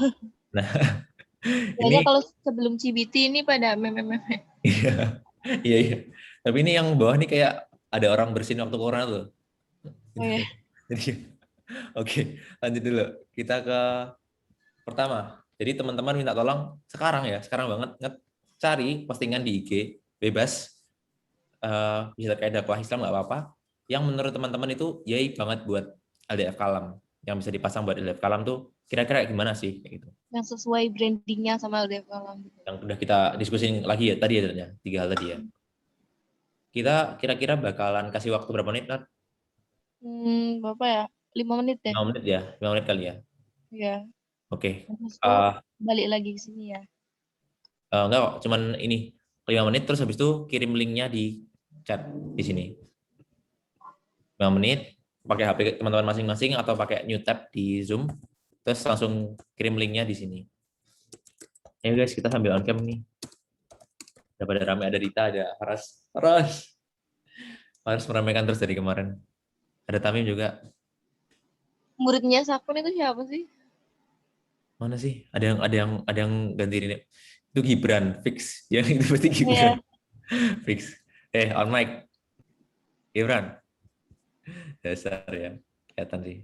Nah, Kayaknya ini kalau sebelum CBT ini pada meme-meme. iya, iya, iya. Tapi ini yang bawah nih kayak ada orang bersin waktu corona tuh. Oh ya. Jadi, oke, lanjut dulu. Kita ke pertama. Jadi teman-teman minta tolong sekarang banget cari postingan di IG bebas, bisa terkait dakwah Islam nggak apa-apa. Yang menurut teman-teman itu yay banget buat LDF Kalam. Yang bisa dipasang buat LDF Kalam tuh kira-kira gimana sih kayak gitu. Yang sesuai brandingnya sama LDF Kalam. Yang udah kita diskusin lagi ya tadi ya, 3 hal tadi ya. Kita kira-kira bakalan kasih waktu berapa menit, Nat? Berapa ya? 5 menit deh. 5 menit ya, 5 menit kali ya. Iya. Oke. Habis itu balik lagi ke sini ya. Enggak kok, cuman ini 5 menit terus habis itu kirim linknya di chat di sini. 5 menit pakai HP teman-teman masing-masing atau pakai new tab di Zoom, terus langsung kirim linknya di sini. Ya guys, kita sambil on cam nih. Udah pada rame, ada Dita, ada Faras meramaikan terus dari kemarin. Ada Tamim juga. Muridnya Sakun itu siapa sih? Mana sih? Ada yang ganti ini. Itu Gibran, fix. Yang itu pasti Gibran. Fix. On mic. Gibran. Dasar ya. Kelihatan sih.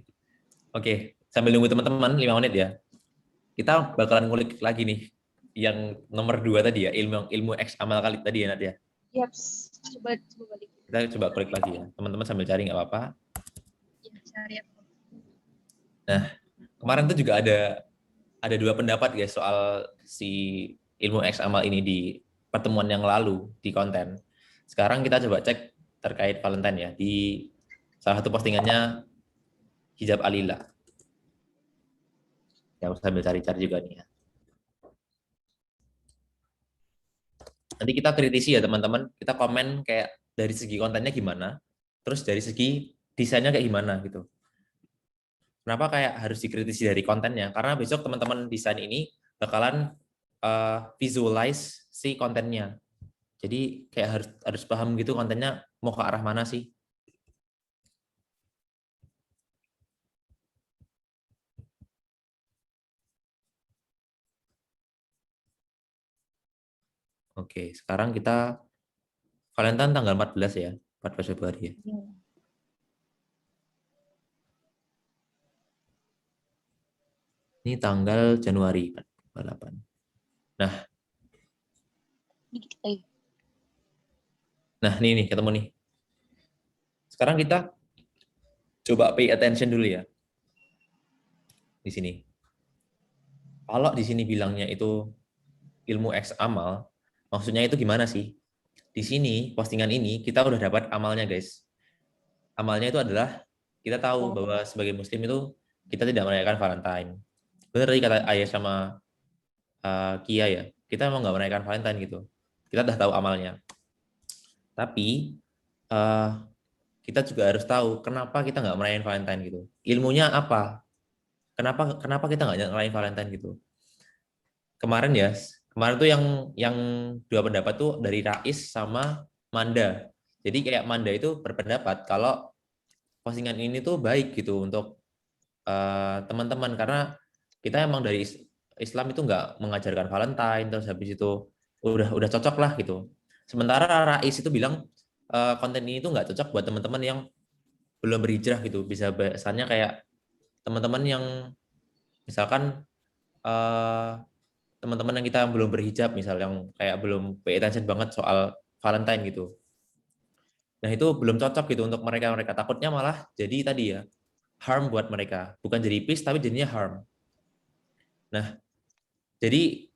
Oke, sambil nunggu teman-teman 5 menit ya. Kita bakalan ngulik lagi nih yang nomor 2 tadi ya, ilmu X amal kali tadi ya Nadia. Yap, coba balik. Kita coba klik lagi ya. Teman-teman sambil cari nggak apa-apa. Ya, cari apa? Nah, kemarin tuh juga ada 2 pendapat guys soal si ilmu X amal ini di pertemuan yang lalu di konten. Sekarang kita coba cek terkait Valentine ya di salah satu postingannya Hijab Alila. Ya, sambil cari-cari juga nih ya. Nanti kita kritisi ya teman-teman, kita komen kayak dari segi kontennya gimana, terus dari segi desainnya kayak gimana gitu. Kenapa kayak harus dikritisi dari kontennya? Karena besok teman-teman desain ini bakalan visualize si kontennya. Jadi kayak harus paham gitu kontennya mau ke arah mana sih. Oke, sekarang kita Valentine tanggal 14 ya, 14 Februari ya. Ini tanggal Januari 48. Nah, Nah, nih ketemu nih. Sekarang kita coba pay attention dulu ya di sini. Kalau di sini bilangnya itu ilmu X amal, maksudnya itu gimana sih? Di sini postingan ini kita udah dapat amalnya, guys. Amalnya itu adalah kita tahu bahwa sebagai Muslim itu kita tidak merayakan Valentine. Benar tadi kata Ayah sama Kia ya, kita emang nggak merayakan Valentine gitu. Kita udah tahu amalnya. Tapi kita juga harus tahu kenapa kita nggak merayakan Valentine gitu. Ilmunya apa? Kenapa kita nggak ngerayain Valentine gitu? Kemarin tuh yang dua pendapat tuh dari Rais sama Manda. Jadi kayak Manda itu berpendapat kalau postingan ini tuh baik gitu untuk teman-teman karena kita emang dari Islam itu nggak mengajarkan Valentine, terus habis itu udah cocok lah gitu. Sementara Rais itu bilang konten ini tuh nggak cocok buat teman-teman yang belum berhijrah gitu. Bisa bahasanya kayak teman-teman yang misalkan teman-teman yang kita belum berhijab, misal yang kayak belum pay attention banget soal Valentine gitu. Nah itu belum cocok gitu untuk mereka takutnya malah jadi tadi ya harm buat mereka, bukan jadi peace tapi jadinya harm. Nah jadi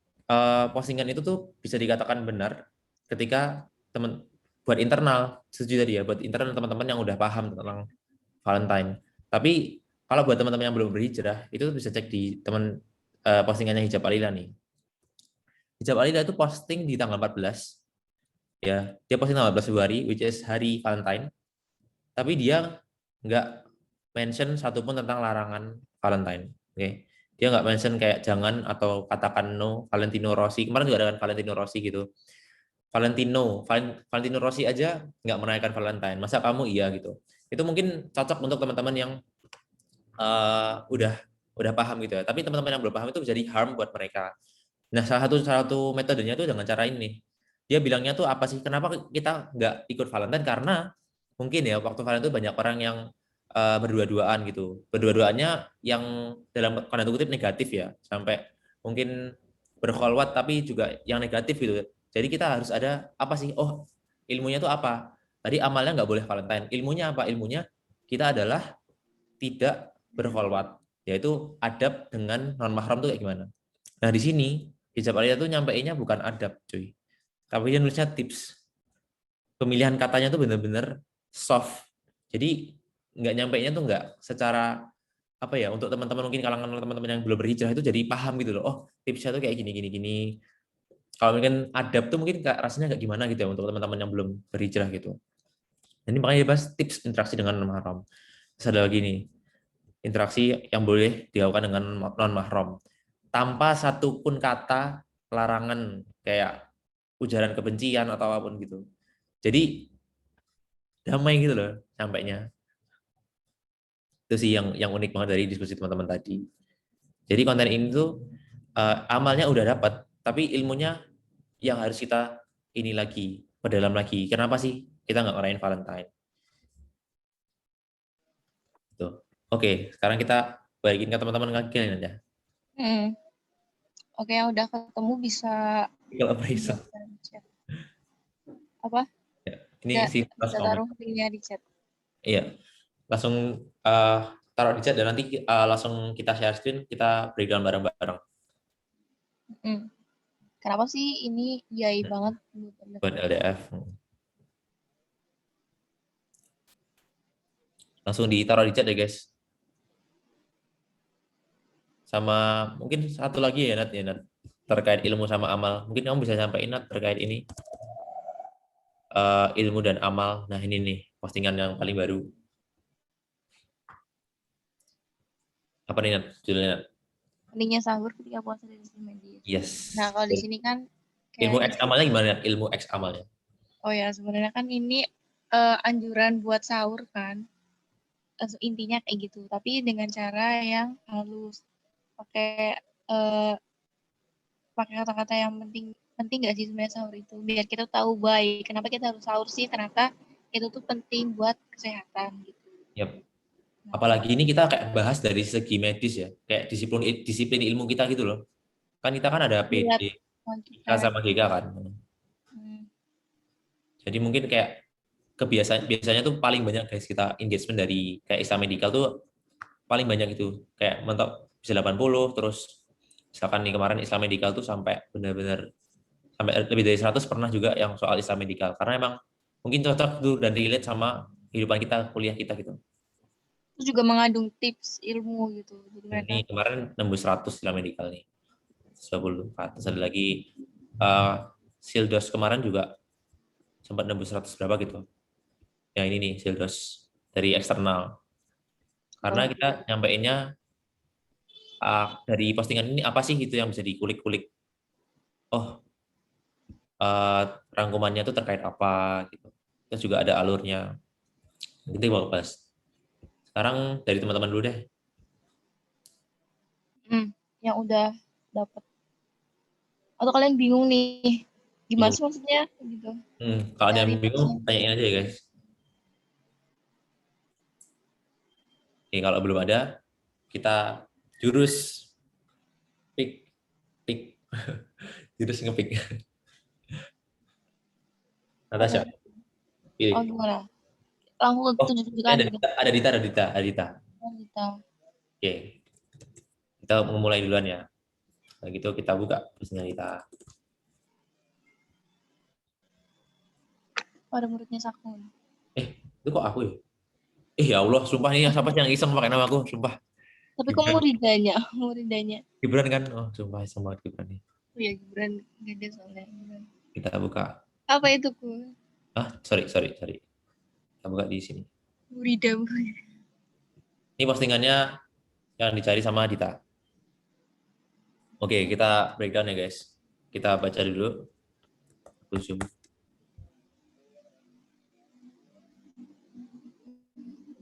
postingan itu tuh bisa dikatakan benar ketika buat internal, setuju tadi ya, buat internal teman-teman yang udah paham tentang Valentine. Tapi kalau buat teman-teman yang belum berhijrah itu bisa cek di postingannya Hijab Alila nih. Hijab Alila itu posting di tanggal 14 ya, dia posting tanggal 14 Februari which is hari Valentine, tapi dia nggak mention satupun tentang larangan Valentine. Oke, dia nggak mention kayak jangan atau katakan no Valentino Rossi. Kemarin juga ada kan Valentino Rossi gitu. Valentino Rossi aja nggak merayakan Valentine, masa kamu iya gitu. Itu mungkin cocok untuk teman-teman yang udah paham gitu ya, tapi teman-teman yang belum paham itu bisa di harm buat mereka. Nah, salah satu metodenya tuh dengan cara ini. Dia bilangnya tuh apa sih? Kenapa kita nggak ikut Valentine? Karena mungkin ya waktu Valentine itu banyak orang yang berdua-duaan gitu. Berdua-duanya yang dalam tanda kutip negatif ya, sampai mungkin berkholwat tapi juga yang negatif gitu. Jadi kita harus ada apa sih? Oh, ilmunya tuh apa? Tadi amalnya nggak boleh Valentine. Ilmunya apa? Ilmunya kita adalah tidak berkholwat, yaitu adab dengan non mahram tuh kayak gimana. Nah di sini Hijab Aliyah tuh nyampeinnya bukan adab cuy, tapi dia nulisnya tips. Pemilihan katanya tuh bener-bener soft, jadi nggak nyampeinnya tuh nggak secara apa ya, untuk teman-teman mungkin kalangan teman-teman yang belum berhijrah itu jadi paham gitu loh. Oh tipsnya tuh kayak gini. Kalau mungkin adab tuh mungkin rasanya nggak gimana gitu ya untuk teman-teman yang belum berhijrah gitu. Ini makanya dibahas tips interaksi dengan non mahram. Terus ada lagi nih, interaksi yang boleh dilakukan dengan non mahram tanpa satupun kata larangan kayak ujaran kebencian atau apapun gitu. Jadi damai gitu loh sampainya. Itu sih yang unik banget dari diskusi teman-teman tadi. Jadi konten ini tuh amalnya udah dapat, tapi ilmunya yang harus kita ini lagi, perdalam lagi. Kenapa sih kita nggak ngerayain Valentine? Tuh. Oke, sekarang kita balikin ke teman-teman lagi aja. Oke, yang udah ketemu bisa Kalau appraisal. Apa? Ya, ini ya, sih bisa taruh linknya di chat. Iya, langsung taruh di chat dan nanti langsung kita share screen, kita breakdown bareng-bareng. Kenapa sih ini yai banget Buat LDF. Langsung ditaruh di chat ya guys. Sama mungkin satu lagi ya Nat, terkait ilmu sama amal. Mungkin kamu bisa sampaikan Nat terkait ini. Ilmu dan amal. Nah ini nih postingan yang paling baru. Apa nih Nat? Judulnya Nat? Pentingnya sahur ketika puasa dari sosial media. Yes. Nah kalau di sini kan ilmu X amalnya gimana? Ilmu X amalnya? Oh ya sebenarnya kan ini anjuran buat sahur kan. Intinya kayak gitu. Tapi dengan cara yang halus. Pakai kata-kata yang penting nggak sih sebenarnya sahur itu, biar kita tahu baik kenapa kita harus sahur sih, ternyata itu tuh penting buat kesehatan gitu. Yep. Apalagi ini kita kayak bahas dari segi medis ya, kayak disiplin ilmu kita gitu loh. Kan kita kan ada PD, IK sama GK kan. Jadi mungkin kayak biasanya tuh paling banyak guys kita engagement dari kayak Islam Medical tuh paling banyak itu kayak mentok bisa 80, terus misalkan nih kemarin Islam Medical tuh sampai benar-benar sampai lebih dari 100 pernah juga yang soal Islam Medical karena emang mungkin cocok tuh dan relate sama kehidupan kita, kuliah kita gitu. Terus juga mengandung tips ilmu gitu. Jadi Dan mereka ini kemarin nembus 100 Islam Medical nih. 10. Terus ada lagi Sildos kemarin juga sempat nembus 100 berapa gitu. Ya ini nih Sildos dari eksternal. Karena kita nyampeinnya dari postingan ini apa sih gitu yang bisa dikulik-kulik. Oh, rangkumannya itu terkait apa gitu. Terus juga ada alurnya. Nanti bakal bahas. Sekarang dari teman-teman dulu deh. yang udah dapat. Atau kalian bingung nih, gimana sih maksudnya gitu? Kalau ada Dari yang bingung, tanyain aja ya guys. Oke, kalau belum ada, kita jurus pick jurus ngepick. Natasha, pilih. Oh gimana? Langsung tunjuk-tunjukkan gitu. Ada Dita. Kita. Oke, kita memulai duluan ya. Nah gitu kita buka tulisnya Dita. Ada muridnya Sakun. Itu kok aku ya? Ya Allah, sumpah nih siapa sih yang iseng pakai nama aku, sumpah. Tapi kok muridanya? Gibran kan? Oh, sumpah iseng banget Gibran nih. Oh ya Gibran, gede soalnya. Kita buka. Apa itu ku? Sorry. Kita buka di sini. Murida. Ini postingannya yang dicari sama Dita. Oke, kita breakdown ya guys. Kita baca dulu. Aku zoom.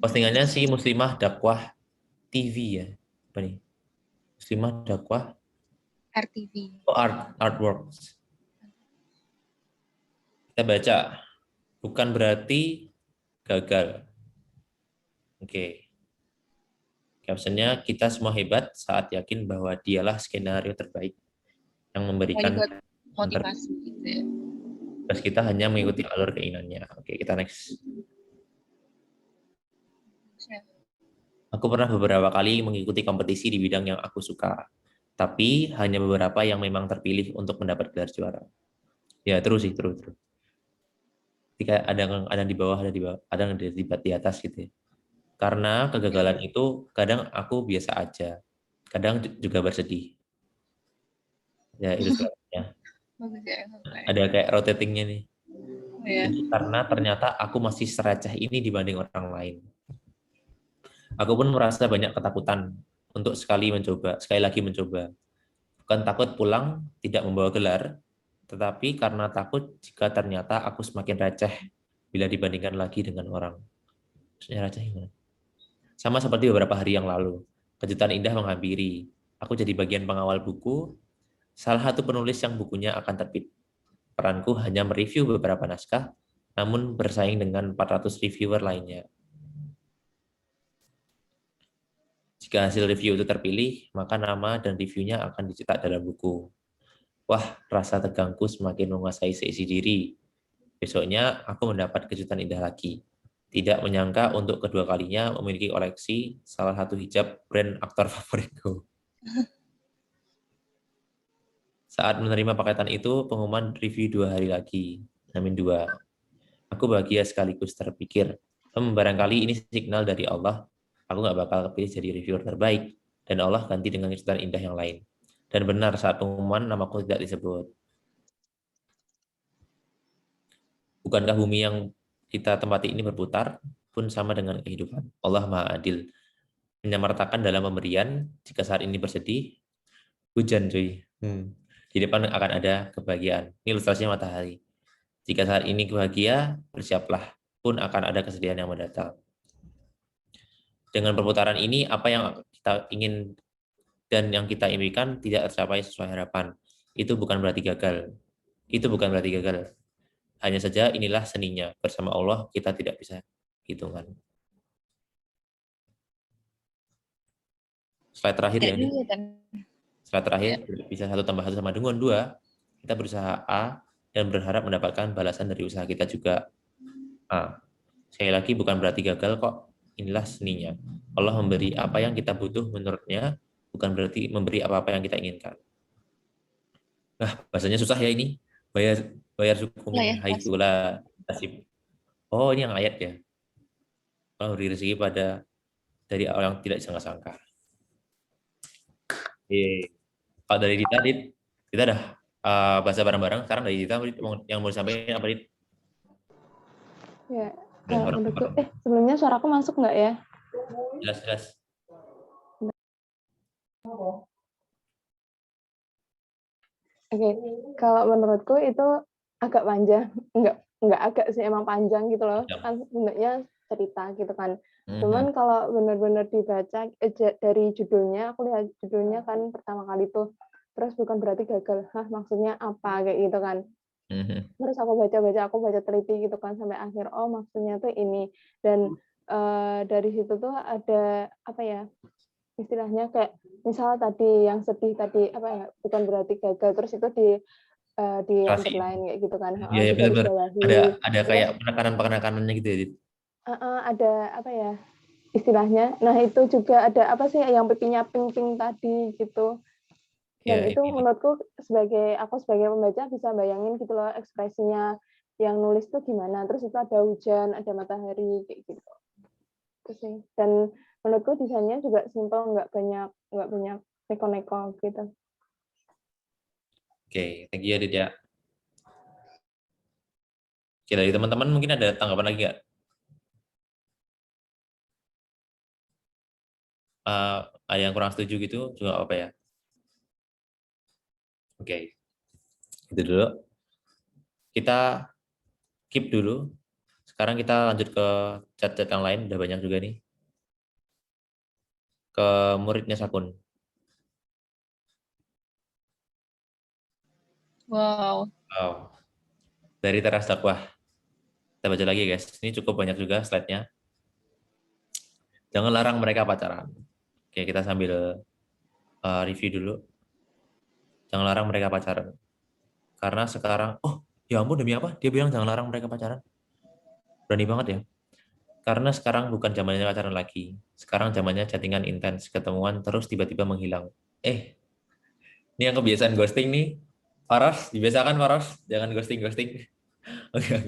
Postingannya si Muslimah Dakwah TV ya. Apa nih? Muslimah Dakwah RTV. Oh, Artworks. Kita baca. Bukan berarti gagal. Oke. Captionnya, kita semua hebat saat yakin bahwa dialah skenario terbaik yang memberikan motivasi gitu ya. Terus kita hanya mengikuti alur keinginannya. Oke, kita next. Aku pernah beberapa kali mengikuti kompetisi di bidang yang aku suka, tapi hanya beberapa yang memang terpilih untuk mendapat gelar juara. Ya terus. Ketika ada yang di bawah, ada yang di atas gitu ya. Karena kegagalan itu kadang aku biasa aja, kadang juga bersedih. Ya ilustrasinya. Ada kayak rotatingnya nih. Jadi, karena ternyata aku masih sereceh ini dibanding orang lain. Aku pun merasa banyak ketakutan untuk sekali lagi mencoba. Bukan takut pulang tidak membawa gelar, tetapi karena takut jika ternyata aku semakin receh bila dibandingkan lagi dengan orang. Maksudnya receh gimana? Sama seperti beberapa hari yang lalu, kejutan indah menghampiri. Aku jadi bagian pengawal buku, salah satu penulis yang bukunya akan terbit. Peranku hanya mereview beberapa naskah, namun bersaing dengan 400 reviewer lainnya. Jika hasil review itu terpilih, maka nama dan reviewnya akan dicetak dalam buku. Wah, rasa tegangku semakin menguasai seisi diri. Besoknya, aku mendapat kejutan indah lagi. Tidak menyangka untuk kedua kalinya memiliki koleksi salah satu hijab brand aktor favoritku. Saat menerima paketan itu, pengumuman review 2 hari lagi. -2. Aku bahagia sekaligus terpikir, barangkali ini signal dari Allah. Aku nggak bakal kepilih jadi reviewer terbaik, dan Allah ganti dengan kejutan indah yang lain. Dan benar saat pengumuman namaku tidak disebut. Bukankah bumi yang kita tempati ini berputar pun sama dengan kehidupan? Allah Maha Adil. Menyamaratakan dalam pemberian, jika saat ini bersedih, hujan cuy. Di depan akan ada kebahagiaan. Ini ilustrasinya matahari. Jika saat ini bahagia, bersiaplah, pun akan ada kesedihan yang mendatang. Dengan perputaran ini, apa yang kita ingin dan yang kita impikan tidak tercapai sesuai harapan. Itu bukan berarti gagal. Hanya saja inilah seninya. Bersama Allah kita tidak bisa hitungan. Slide terakhir ya ini. Slide terakhir bisa 1 tambah 1 sama dengan 2. Kita berusaha A, dan berharap mendapatkan balasan dari usaha kita juga. Sekali lagi bukan berarti gagal kok. Inilah seninya. Allah memberi apa yang kita butuh menurutnya, bukan berarti memberi apa-apa yang kita inginkan. Bahasanya susah ya ini. Bayar suku min haitsula tasib. Oh, ini yang ayat ya. Allah beri rezeki pada dari orang yang tidak disangka-sangka. Kalau dari Dita, kita udah bahasa bareng-bareng. Sekarang dari Dita yang mau disampaikan apa, Dit? Ya, menurutku, sebelumnya suaraku masuk nggak ya? Jelas. Oke, kalau menurutku itu agak panjang, nggak agak sih, emang panjang gitu loh, kan sebenarnya cerita gitu kan. Cuman kalau benar-benar dibaca dari judulnya, aku lihat judulnya kan pertama kali tuh, terus bukan berarti gagal, maksudnya apa kayak gitu kan. Terus aku baca teliti gitu kan sampai akhir, oh maksudnya tuh ini, dan dari situ tuh ada apa ya, istilahnya kayak misal tadi yang sedih tadi apa ya, bukan berarti gagal, terus itu di underline kayak gitu kan. Iya, benar. Ada kayak penekanan-penekanannya gitu ya, Dit. Ada apa ya istilahnya. Nah, itu juga ada apa sih yang pipinya ping-ping tadi gitu. Dan Ya, itu menurutku aku sebagai pembaca bisa bayangin gitu loh ekspresinya yang nulis tuh gimana. Terus itu ada hujan, ada matahari kayak gitu. Itu sih. Dan menurutku desainnya juga simple, nggak banyak neko-neko gitu. Oke, thank you ya, Dit ya. Oke, dari teman-teman mungkin ada tanggapan lagi nggak? Ada yang kurang setuju gitu juga apa ya? Oke, itu dulu. Kita keep dulu. Sekarang kita lanjut ke chat-chat yang lain, udah banyak juga nih. Ke muridnya Sakun. Wow. Dari Teras Dakwah. Kita baca lagi guys. Ini cukup banyak juga slide-nya. Jangan larang mereka pacaran. Oke, kita sambil review dulu. Jangan larang mereka pacaran. Karena sekarang, ya ampun demi apa? Dia bilang jangan larang mereka pacaran. Berani banget ya. Karena sekarang bukan zamannya pacaran lagi. Sekarang zamannya chattingan intens, ketemuan terus tiba-tiba menghilang. Ini yang kebiasaan ghosting nih. Faros, dibiasakan Faros, jangan ghosting.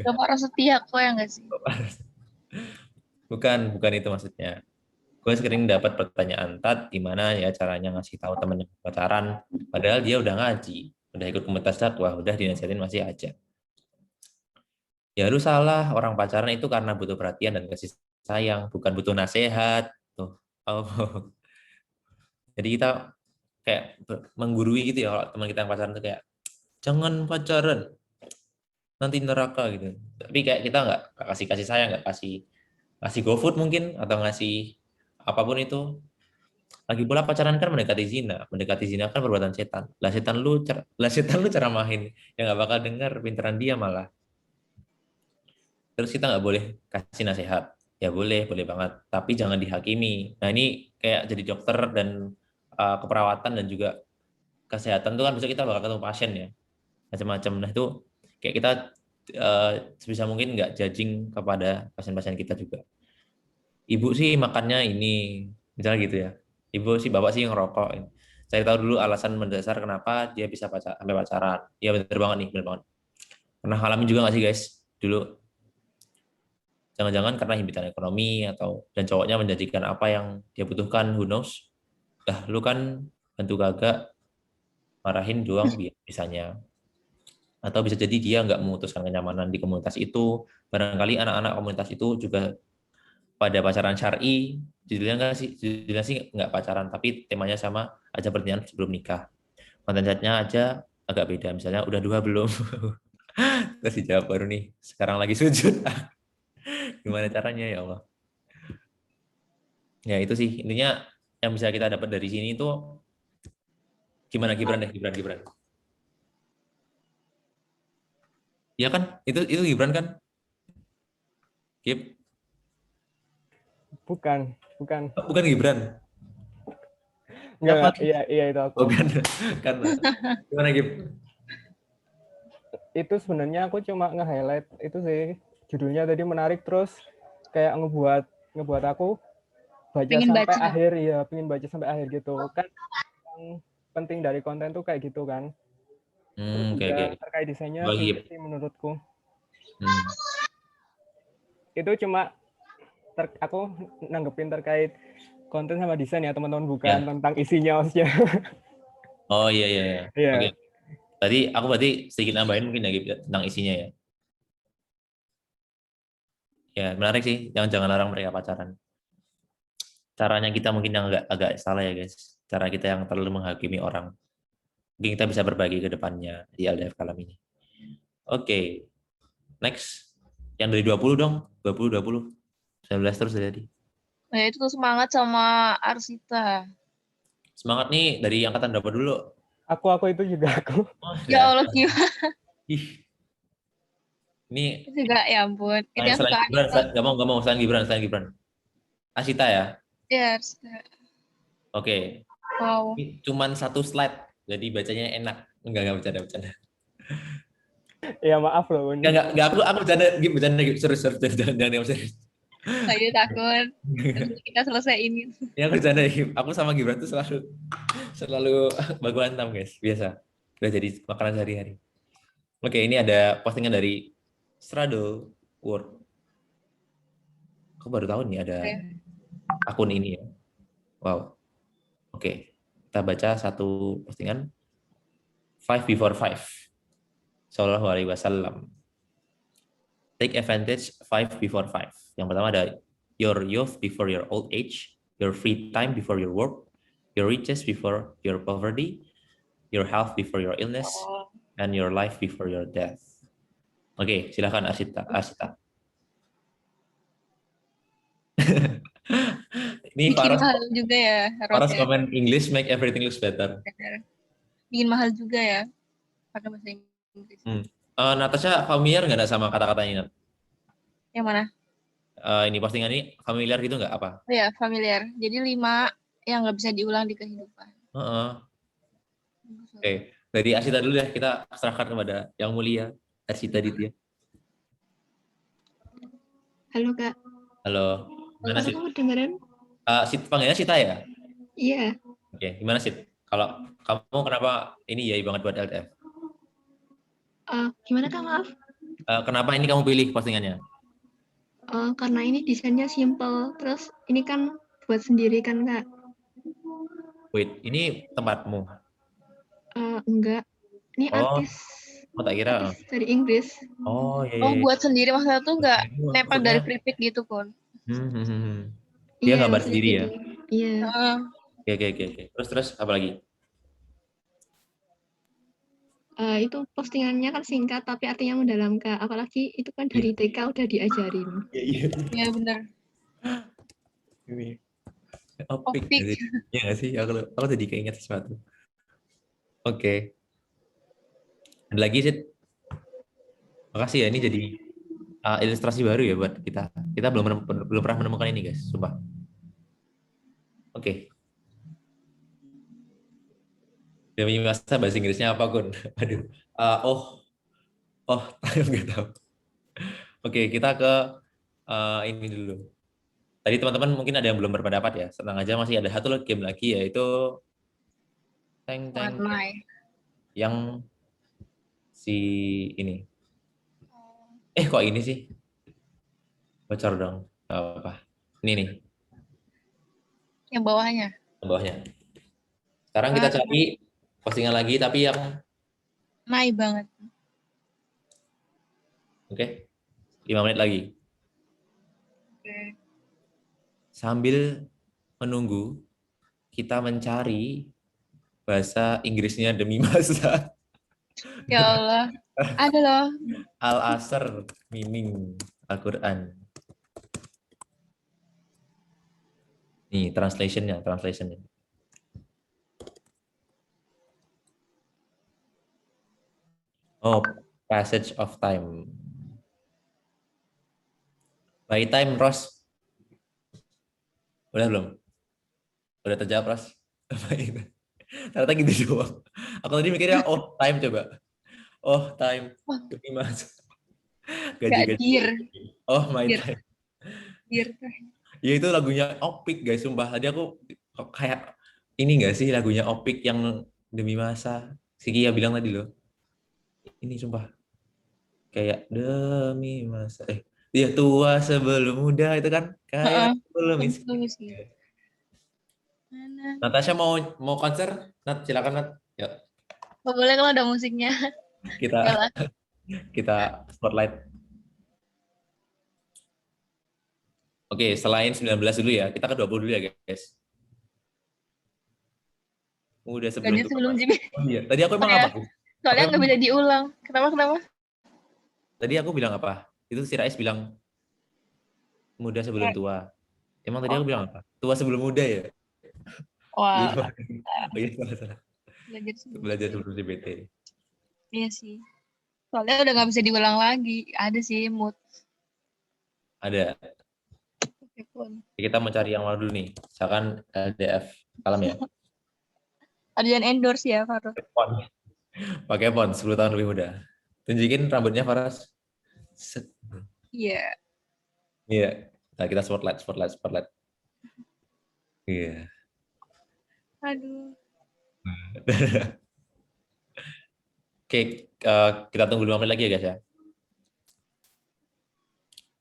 Bapak rasa setia kok ya nggak sih? Bukan itu maksudnya. Gue sering dapat pertanyaan, Tat, gimana ya caranya ngasih tahu temen yang pacaran, padahal dia udah ngaji, udah ikut komunitas dakwah, udah dinasihatin masih aja. Ya lu salah, orang pacaran itu karena butuh perhatian dan kasih sayang, bukan butuh nasihat. Tuh. Jadi kita kayak menggurui gitu ya, kalau teman kita yang pacaran tuh kayak, jangan pacaran, nanti neraka gitu. Tapi kayak kita nggak kasih sayang, nggak kasih GoFood mungkin, atau ngasih apapun itu. Lagi pula pacaran kan mendekati zina kan perbuatan setan. Lah setan lu ceramahin, ya nggak bakal dengar, pinteran dia malah. Terus kita nggak boleh kasih nasihat, ya boleh banget, tapi jangan dihakimi. Nah ini kayak jadi dokter dan keperawatan dan juga kesehatan tuh kan besok kita bakal ketemu pasien ya, macam-macam. Nah itu kayak kita sebisa mungkin nggak judging kepada pasien-pasien kita juga. Ibu sih makannya ini, misalnya gitu ya. Ibu sih, bapak sih yang ngerokok. Saya tahu dulu alasan mendasar kenapa dia bisa sampai pacaran. Ya bener banget nih, bener banget. Pernah ngalamin juga nggak sih guys dulu? Jangan-jangan karena himpitan ekonomi dan cowoknya menjanjikan apa yang dia butuhkan, who knows? Lu kan bantu gagak, marahin doang misalnya. Atau bisa jadi dia nggak memutuskan kenyamanan di komunitas itu. Barangkali anak-anak komunitas itu juga pada pacaran syar'i, judulnya sih nggak pacaran, tapi temanya sama, aja pernikahan sebelum nikah. Konten chatnya aja agak beda, misalnya udah 2 belum? Terus dijawab baru nih, sekarang lagi sujud. Gimana caranya ya Allah? Ya itu sih intinya yang bisa kita dapat dari sini itu gimana Gibran. Ya kan? Itu Gibran kan? Gib? Bukan. Bukan Gibran. Enggak, iya itu aku. Bukan. Kan. Gimana Gib? itu sebenarnya aku cuma nge-highlight itu sih, judulnya tadi menarik, terus kayak ngebuat aku baca Pengen sampai baca. akhir, ya pengen baca sampai akhir gitu kan. Yang penting dari konten tuh kayak gitu kan. Terus juga terkait desainnya sih menurutku. Itu cuma aku nanggepin terkait konten sama desain ya teman-teman, bukan tentang isinya maksudnya. Oh iya. Oke. Berarti sedikit nambahin mungkin lagi tentang isinya ya. Ya menarik sih, jangan larang mereka pacaran. Caranya kita mungkin yang agak salah ya guys. Cara kita yang terlalu menghakimi orang. Mungkin kita bisa berbagi ke depannya di LDF Kalam ini. Oke. Next. Yang dari 20 dong. 20. 19 terus tadi. Nah, itu tuh semangat sama Arsita. Semangat nih dari angkatan berapa dulu? Aku itu juga aku. Oh, ya Allah, gimana? Ini juga ya ampun. Itu yang suka Gibran, gak mau selain Gibran. Asita ya? Iya, Arsita. Oke. Wow. Ini cuman 1 slide, jadi bacanya enak. Enggak bercanda. Ya maaf loh. Enggak, aku bercanda serius, jangan serius. Saya takut. Kita selesai ini. Ya aku bercanda, aku sama Gibran tuh selalu baku hantam guys, biasa. Udah jadi makanan sehari-hari. Oke, ini ada postingan dari Straddle World. Aku baru tahu nih ada akun ini ya. Wow. Oke, kita baca satu postingan. 5 before 5. Sallallahu alaihi wasallam. Take advantage 5 before 5. Yang pertama ada your youth before your old age, your free time before your work, your riches before your poverty, your health before your illness, and your life before your death. Oke, silakan Asita. Ini bikin mahal juga ya. Paras komen English make everything looks better. Bikin mahal juga ya. Pakai bahasa Inggris. Natasha familiar nggak sama kata-katanya? Yang mana? Ini postingan ini familiar gitu nggak apa? Oh ya, familiar. Jadi 5 yang nggak bisa diulang di kehidupan. Oke, dari Asita dulu ya, kita serahkan kepada yang mulia, Asita Ditya. Halo Kak. Halo. Gimana sih? Kamu dengerin? Panggilnya Sita ya? Iya. Oke, gimana sih? Kalau kamu kenapa ini ya banget buat LTF? Gimana Kak, maaf? Kenapa ini kamu pilih postingannya? Karena ini desainnya simple, terus ini kan buat sendiri kan Kak? Wait, ini tempatmu? Enggak, ini artis. Oh, tak kira. Artis dari Inggris. Oh iya. Oh, buat sendiri maksudnya tuh nggak nempel dari free pick gitu kan? Dia gambar sendiri ya? Iya. Oke. Terus apa lagi? Itu postingannya kan singkat tapi artinya mendalam Kak. Apalagi itu kan dari TK udah diajarin. Iya benar. Ini opik. Ya nggak sih? Aku tadi keinget sesuatu. Oke. Ada lagi sih? Makasih ya, ini jadi ilustrasi baru ya buat kita. Kita belum pernah menemukan ini guys, sumpah. Oke. Demi masa bahasa Inggrisnya apa Kun? Aduh. Nggak tahu. Oke, kita ke ini dulu. Tadi teman-teman mungkin ada yang belum berpendapat ya. Senang aja, masih ada satu game lagi yaitu Tank yang si ini. Kok ini sih? Bocor dong. Apa? Ini nih. Yang bawahnya. Yang bawahnya. Sekarang kita cari postingan lagi tapi yang naik banget. Oke. 5 menit lagi. Oke. Sambil menunggu, kita mencari bahasa Inggrisnya demi masa. Ya Allah. Ada loh. Al-Asr meaning Al-Quran. Nih, translationnya. Oh, passage of time. By time, Ros. Udah belum? Udah terjawab, Ros? Ternyata gitu doang. Aku tadi mikirnya, time coba. Oh, time. Demi masa. Gaji. Oh, my time. Dear. Ya itu lagunya Opik guys, sumpah. Tadi aku kayak ini enggak sih lagunya Opik yang Demi Masa. Si Kia bilang tadi loh. Ini sumpah. Kayak demi masa. Dia tua sebelum muda itu kan kayak sebelum miskin. Natasha mau konser? Nat, silakan Nat. Yuk. Boleh kalau ada musiknya. Kita spotlight. Oke, selain 19 dulu ya, kita ke 20 dulu ya guys. Udah sebelum JBT. Oh iya, tadi aku emang apa? Soalnya nggak bisa diulang. Kenapa? Tadi aku bilang apa? Itu si Rais bilang muda sebelum tua. Emang tadi aku bilang apa? Tua sebelum muda ya? Wah. Oh iya, salah. Belajar sebelum JBT. Iya sih. Soalnya udah nggak bisa diulang lagi. Ada sih mood. Ada. Kita mau cari yang mana dulu nih? Misalkan LDF kalem ya. Ada yang endorse ya, Faros. Pakai pon 10 tahun lebih muda. Tunjukin rambutnya Faras. Iya. Iya. Nah, kita spotlight. Iya. Aduh. Oke, kita tunggu 5 menit lagi ya guys ya.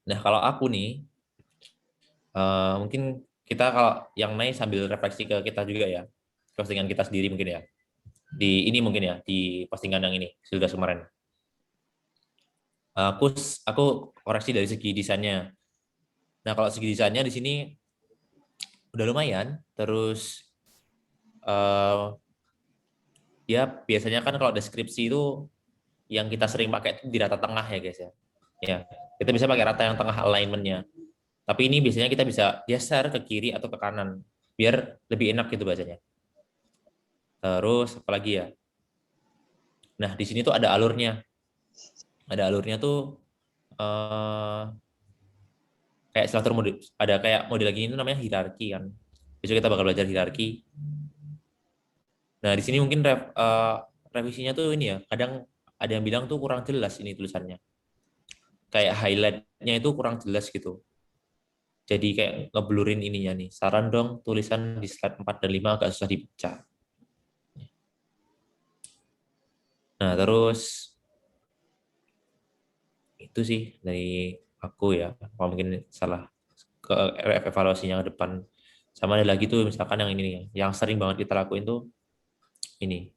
Nah, kalau aku nih, mungkin kita kalau yang naik sambil refleksi ke kita juga ya. Postingan kita sendiri mungkin ya. Di ini mungkin ya, di postingan yang ini, sudah kemarin. Aku koreksi dari segi desainnya. Nah, kalau segi desainnya di sini udah lumayan. Terus ya biasanya kan kalau deskripsi itu yang kita sering pakai itu di rata tengah ya guys ya. Ya, kita bisa pakai rata yang tengah alignment-nya. Tapi ini biasanya kita bisa geser ke kiri atau ke kanan biar lebih enak gitu bacanya. Terus apalagi ya? Nah, di sini tuh ada alurnya. Ada alurnya tuh kayak struktur model, ada kayak model lagi itu namanya hierarki kan. Besok kita bakal belajar hierarki. Nah, di sini mungkin revisinya tuh ini ya, kadang ada yang bilang tuh kurang jelas ini tulisannya. Kayak highlight-nya itu kurang jelas gitu. Jadi kayak ngeblurin ininya nih. Saran dong tulisan di slide 4 dan 5 agak susah dibaca. Nah, terus itu sih dari aku ya. Kalau mungkin salah ke evaluasinya ke depan. Sama ada lagi tuh misalkan yang ini nih, yang sering banget kita lakuin tuh ini.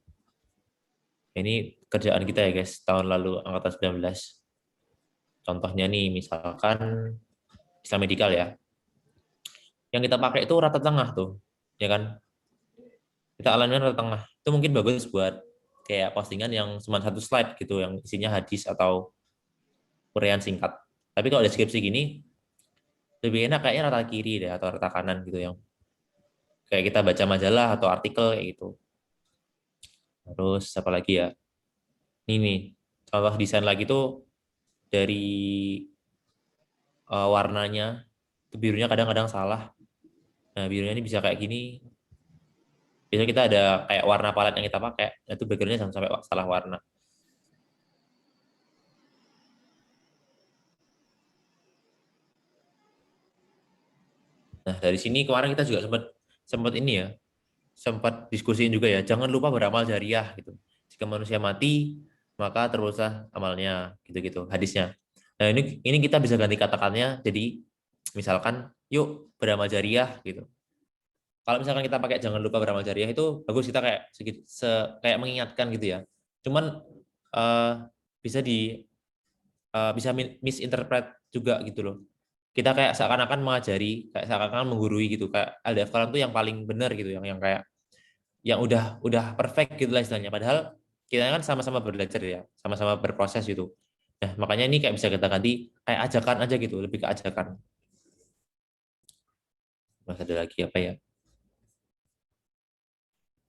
Ini kerjaan kita ya guys, tahun lalu angkatan 19. Contohnya nih, misalkan Islam Medikal ya. Yang kita pakai itu rata tengah tuh, ya kan? Kita alignment rata tengah. Itu mungkin bagus buat kayak postingan yang cuma satu slide gitu, yang isinya hadis atau uraian singkat. Tapi kalau deskripsi gini, lebih enak kayaknya rata kiri deh, atau rata kanan gitu, yang kayak kita baca majalah atau artikel kayak gitu. Terus apa lagi ya? Ini nih, contoh desain lagi tuh dari warnanya, itu birunya kadang-kadang salah. Nah, birunya ini bisa kayak gini. Biasanya kita ada kayak warna palet yang kita pakai, itu backgroundnya jangan sampai salah warna. Nah, dari sini kemarin kita juga sempat ini ya, sempat diskusiin juga ya, jangan lupa beramal jariah gitu. Jika manusia mati, maka teruslah amalnya, gitu-gitu hadisnya. Nah, ini kita bisa ganti katakannya jadi misalkan yuk beramal jariah gitu. Kalau misalkan kita pakai jangan lupa beramal jariah itu bagus, kita kayak kayak mengingatkan gitu ya. Cuman bisa bisa misinterpret juga gitu loh. Kita kayak seakan-akan mengajari, kayak seakan-akan menggurui gitu, kayak LDF Kalam tuh yang paling benar gitu, yang kayak yang udah perfect gitu lah istilahnya. Padahal kita kan sama-sama belajar ya, sama-sama berproses gitu. Nah, makanya ini kayak bisa kita ganti kayak ajakan aja gitu, lebih ke ajakan. Mas ada lagi apa ya?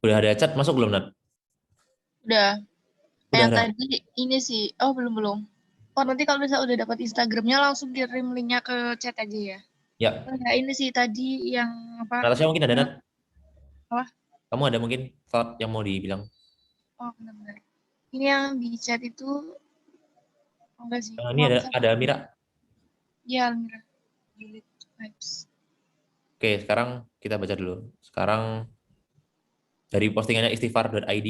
Udah ada chat masuk belum, Nat? Udah tadi ini sih. Oh, belum. Oh, nanti kalau misalnya udah dapat Instagramnya langsung kirim linknya ke chat aja ya. Ya. Nah, ini sih tadi yang apa? Natasha mungkin ada, Nat? Apa? Kamu ada mungkin thought yang mau dibilang? Oh, benar-benar. Ini yang di chat itu enggak sih. Ini ada Amira. Iya, Almira. Delete vibes. Oke, sekarang kita baca dulu. Sekarang dari postingannya istighfar.id.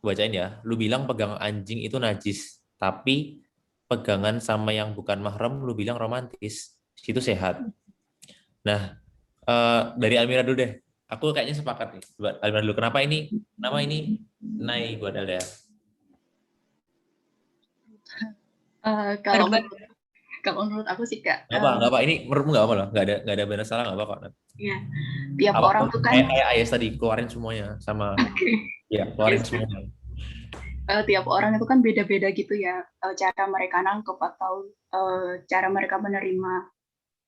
Bacain ya. Lu bilang pegang anjing itu najis, tapi pegangan sama yang bukan mahram lu bilang romantis. Itu sehat. Nah, dari Almira dulu deh. Aku kayaknya sepakat nih. Buat Almira dulu. Kenapa ini? Nama ini Nai buat Alda. Kalau menurut aku sih Kak. Nggak apa. Ini menurutmu nggak apa loh. Nggak ada benar salah nggak apa kok. Iya. Tiap apa, orang tuh kan. Kayak Ayes tadi keluarin semuanya sama. Ya keluarin semuanya. Tiap orang itu kan beda-beda gitu ya cara mereka nangkep atau cara mereka menerima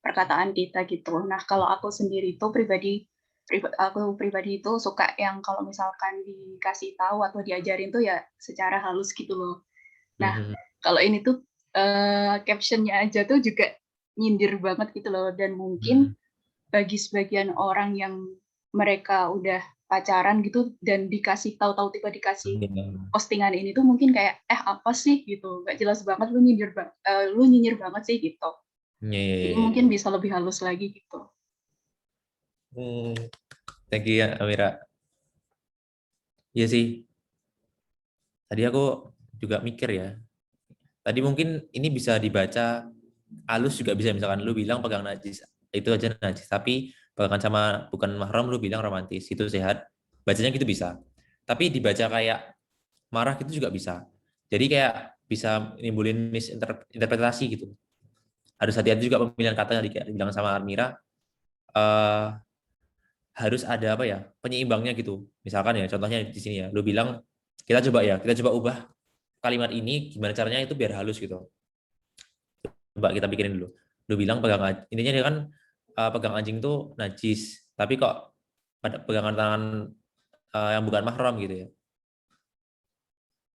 perkataan kita gitu. Nah kalau aku sendiri itu aku pribadi itu suka yang kalau misalkan dikasih tahu atau diajarin tuh ya secara halus gitu loh. Nah kalau ini tuh captionnya aja tuh juga nyindir banget gitu loh, dan mungkin bagi sebagian orang yang mereka udah pacaran gitu dan dikasih tahu-tahu tiba dikasih postingan ini tuh mungkin kayak apa sih gitu, nggak jelas banget, lu nyinyir banget sih gitu. Jadi mungkin bisa lebih halus lagi gitu. Thank you ya Amira. Iya sih. Tadi aku juga mikir ya. Tadi mungkin ini bisa dibaca halus juga bisa, misalkan lu bilang pegang najis itu aja najis, tapi pegangan sama bukan mahram lu bilang romantis, itu sehat. Bacanya gitu bisa. Tapi dibaca kayak marah gitu juga bisa. Jadi kayak bisa nimbulin misinterpretasi gitu. Harus hati-hati juga pemilihan kata yang dibilang sama Almira. Harus ada apa ya, penyeimbangnya gitu. Misalkan ya contohnya di sini ya, lu bilang kita coba ubah kalimat ini gimana caranya itu biar halus gitu. Coba kita pikirin dulu. Lu bilang intinya dia kan pegang anjing tuh najis, tapi kok pada pegangan tangan yang bukan mahram gitu ya.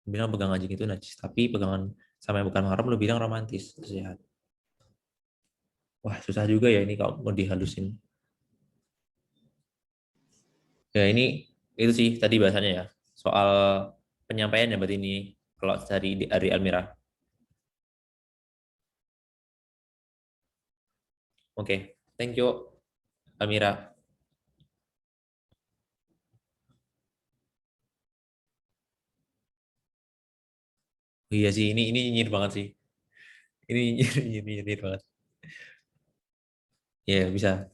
Lu bilang pegang anjing itu najis, tapi pegangan sama yang bukan mahram lu bilang romantis, sehat. Wah, susah juga ya ini kalau mau dihalusin. Ya ini itu sih tadi bahasanya ya. Soal penyampaian ya berarti ini kalau dari Almira. Oke, thank you Almira. Iya sih, ini nyinyir banget sih. Ini nyinyir banget. Ya bisa.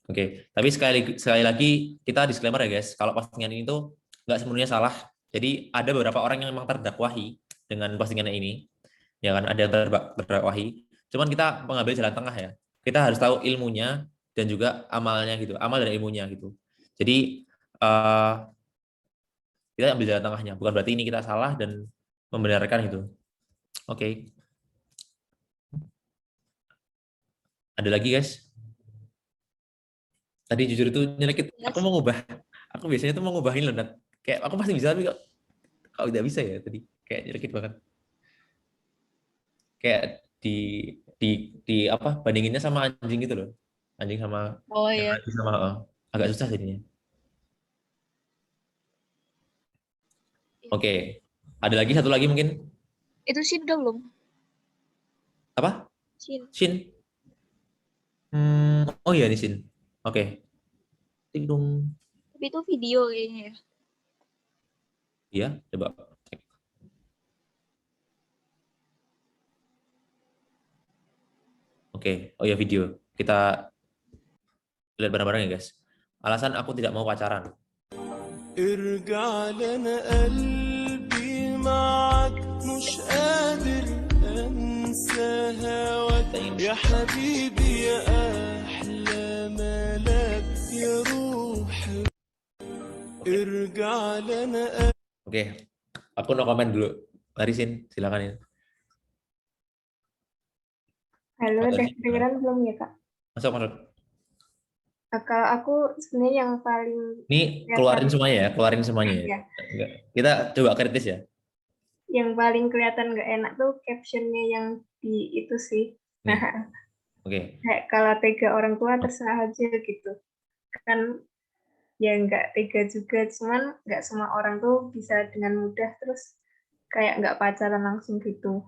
Oke, tapi sekali lagi kita disclaimer ya guys. Kalau postingan ini tuh nggak sepenuhnya salah. Jadi ada beberapa orang yang memang terdakwahi dengan postingannya ini. Ya kan, ada yang terdakwahi. Cuman kita mengambil jalan tengah ya. Kita harus tahu ilmunya dan juga amalnya gitu. Amal dan ilmunya gitu. Jadi kita ambil jalan tengahnya. Bukan berarti ini kita salah dan membenarkan gitu. Oke. Ada lagi guys? Tadi jujur itu nyelekit. Aku mau ngubah. Aku biasanya tuh mau ngubahin loh, Nat. Kayak aku pasti bisa, tapi kok udah bisa ya tadi. Kayak nyelekit banget. Kayak di apa bandinginnya sama anjing gitu loh. Anjing sama iya. Sama agak susah jadinya. Oke. Ada lagi satu lagi mungkin? Itu Shin udah belum? Apa? Shin. Oh iya, ini Shin. Oke. Ting-dung. Tapi itu video kayaknya ya. Iya, coba cek. Oke. Oh iya, video. Kita lihat bareng-bareng ya guys. Alasan aku tidak mau pacaran. ارجع لنا قلبي معك مش قادر انسى هواك يا حبيبي يا احلى ملاك يا روحي ارجع لنا. Oke, aku no komen dulu. Mari Sin, silakan ya. Halo, dengeran belum ya Kak? Masuk. Kalau aku sebenarnya yang paling ini keluarin semuanya ya. Kita coba kritis ya. Yang paling kelihatan nggak enak tuh captionnya yang di itu sih. Oke. Kayak kalau tega orang tua terserah aja gitu. Kan ya nggak tega juga, cuman nggak semua orang tuh bisa dengan mudah terus kayak nggak pacaran langsung gitu.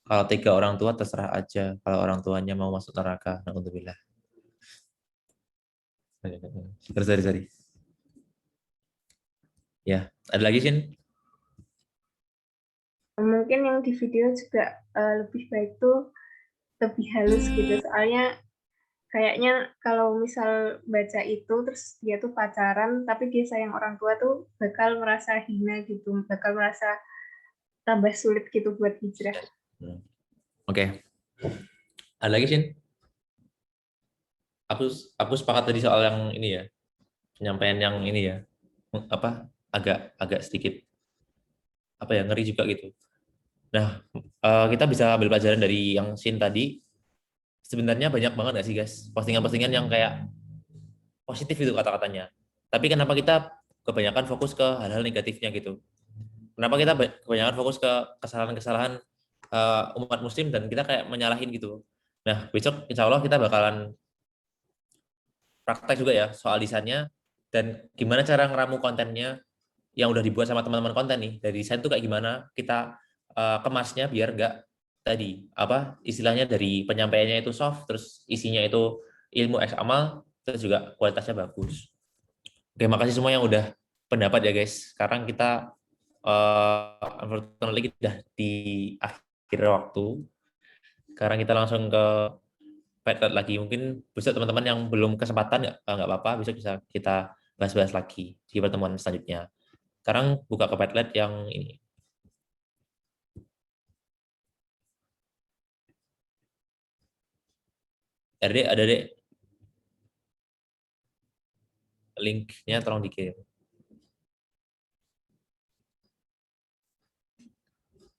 Kalau tega orang tua terserah aja, kalau orang tuanya mau masuk neraka, na'udzubillah. Sorry. Ya, ada lagi Shin? Mungkin yang di video juga lebih baik tuh lebih halus gitu, soalnya kayaknya kalau misal baca itu terus dia tuh pacaran tapi dia sayang orang tua tuh bakal merasa hina gitu, bakal merasa tambah sulit gitu buat hijrah. Oke. Ada lagi Shin? Aku sepakat tadi soal yang ini ya, penyampaian yang ini ya, agak sedikit ngeri juga gitu. Nah, kita bisa ambil pelajaran dari yang Shin tadi. Sebenarnya banyak banget nggak sih guys postingan-postingan yang kayak positif itu kata-katanya. Tapi kenapa kita kebanyakan fokus ke hal-hal negatifnya gitu? Kenapa kita kebanyakan fokus ke kesalahan-kesalahan umat muslim dan kita kayak menyalahin gitu? Nah, besok insya Allah kita bakalan praktek juga ya soal desainnya dan gimana cara ngeramu kontennya yang udah dibuat sama teman-teman konten nih. Dari desain tuh kayak gimana kita kemasnya biar nggak tadi istilahnya dari penyampaiannya itu soft, terus isinya itu ilmu eks amal, terus juga kualitasnya bagus. Oke, makasih semua yang udah pendapat ya guys. Sekarang kita unfortunately udah di akhir waktu. Sekarang kita langsung ke Padlet lagi. Mungkin besok teman-teman yang belum kesempatan nggak apa-apa, besok bisa kita bahas-bahas lagi di pertemuan selanjutnya. Sekarang buka ke Padlet yang ini. Ada dek. Linknya tolong dikirim.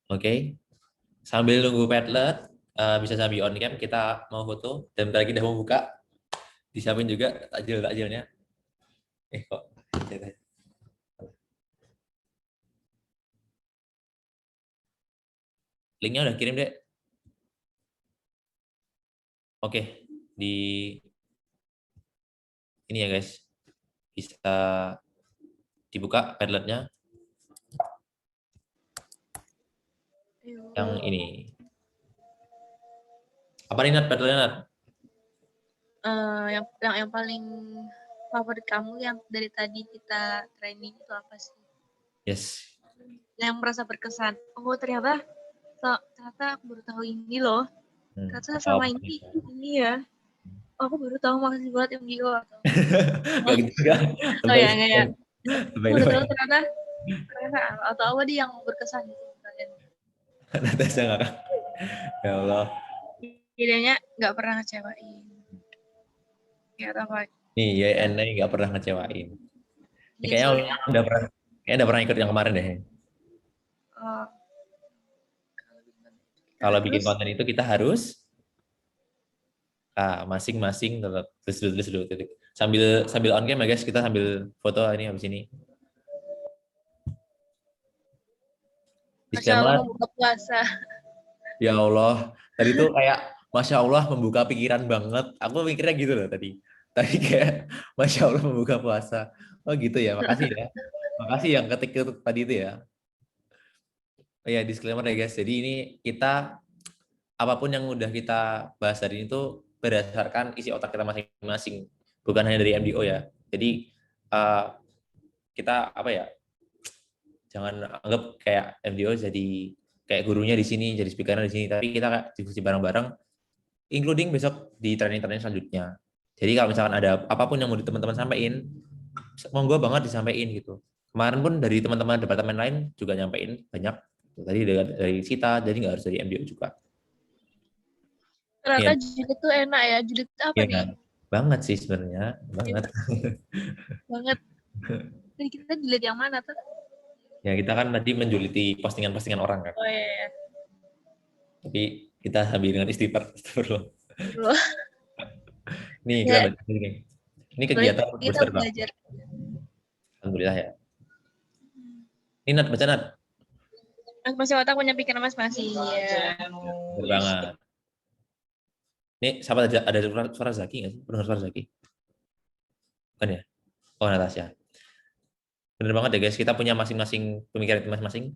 Oke. Sambil nunggu Padlet, bisa sambil on cam, kita mau foto. Dan bentar lagi udah mau buka. Disiapin juga takjilnya. Kok. Linknya udah kirim dek. Oke. Di ini ya guys. Bisa dibuka Padletnya. Yang ini. Apa nih Nat Padletnya Nat? Yang paling favorit kamu yang dari tadi kita training itu apa sih? Yes. Yang merasa berkesan. Oh ternyata aku baru tahu ini loh. Ternyata sama ini ya. Oh, aku baru tahu, makasih banget MGO. Gak gitu kan? Oh ya, nggak ya. Baru tahu ternyata atau apa dia yang berkesan gitu kalian. Natasha nggak? Ya Allah. Idenya nggak pernah ngecewain. Ya apa? Nih, YN nggak pernah ngecewain. Ini kayaknya udah pernah ikut yang kemarin deh. Kalau bikin konten itu kita harus masing-masing tetap dulu. Sambil on cam ya guys, kita sambil foto ini habis ini. Masya Allah membuka puasa. Ya Allah, tadi tuh kayak Masya Allah membuka pikiran banget. Aku mikirnya gitu loh tadi. Tadi kayak Masya Allah membuka puasa. Oh gitu ya, makasih ya. Makasih yang ketik itu tadi itu ya. Oh ya, disclaimer ya guys. Jadi ini kita apapun yang udah kita bahas hari ini tuh berdasarkan isi otak kita masing-masing, bukan hanya dari MDO ya. Jadi kita jangan anggap kayak MDO jadi kayak gurunya di sini, jadi speakernya di sini, tapi kita diskusi bareng-bareng, including besok di training-training selanjutnya. Jadi kalau misalkan ada apapun yang mau teman-teman sampaikan, monggo banget disampaikan gitu. Kemarin pun dari teman-teman departemen lain juga nyampein banyak. Tadi dari Sita, jadi nggak harus dari MDO juga. Ternyata julid tuh enak ya. Julid apa nih? Banget sih sebenarnya, banget. Banget. Jadi kita julid yang mana tuh? Ya kita kan tadi menjuliti postingan-postingan orang kan. Oh iya. Tapi kita sambil dengan istighfar. Nih kita baca ini. Ini kegiatan booster belajar. Alhamdulillah ya. Ini Nat, baca Nat. Masih otak punya pikiran masing-masing. Iya. Bener banget. Ini siapa ada suara Zaki nggak sih? Dengar suara Zaki? Bukan ya? Oh, Natasha. Bener banget ya guys, kita punya masing-masing pemikiran masing-masing.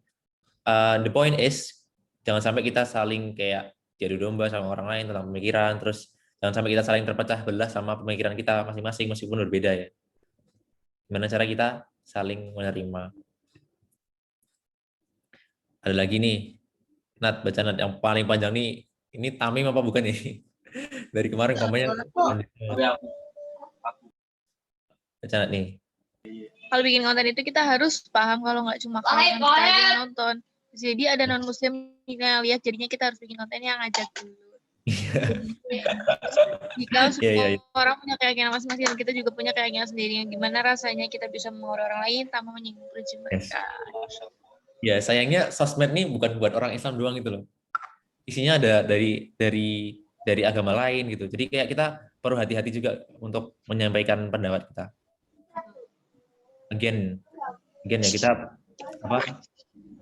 The point is, jangan sampai kita saling kayak diadu domba sama orang lain tentang pemikiran, terus jangan sampai kita saling terpecah belah sama pemikiran kita masing-masing meskipun berbeda ya. Gimana cara kita saling menerima. Ada lagi nih, Nat, baca Nat yang paling panjang nih. Ini Tamim apa bukan nih? Dari kemarin komennya. Baca Nat nih. Kalau bikin konten itu kita harus paham kalau nggak cuma kalian kita aja yang nonton. Jadi ada non-muslim yang lihat, jadinya kita harus bikin konten yang ngajak dulu. Jika semua orang punya keyakinan masing-masing, kita juga punya keyakinan sendiri. Gimana rasanya kita bisa mengobrol orang lain tanpa menyinggung prinsip mereka. Ya, sayangnya sosmed nih bukan buat orang Islam doang gitu loh. Isinya ada dari agama lain gitu. Jadi kayak kita perlu hati-hati juga untuk menyampaikan pendapat kita. Again ya, kita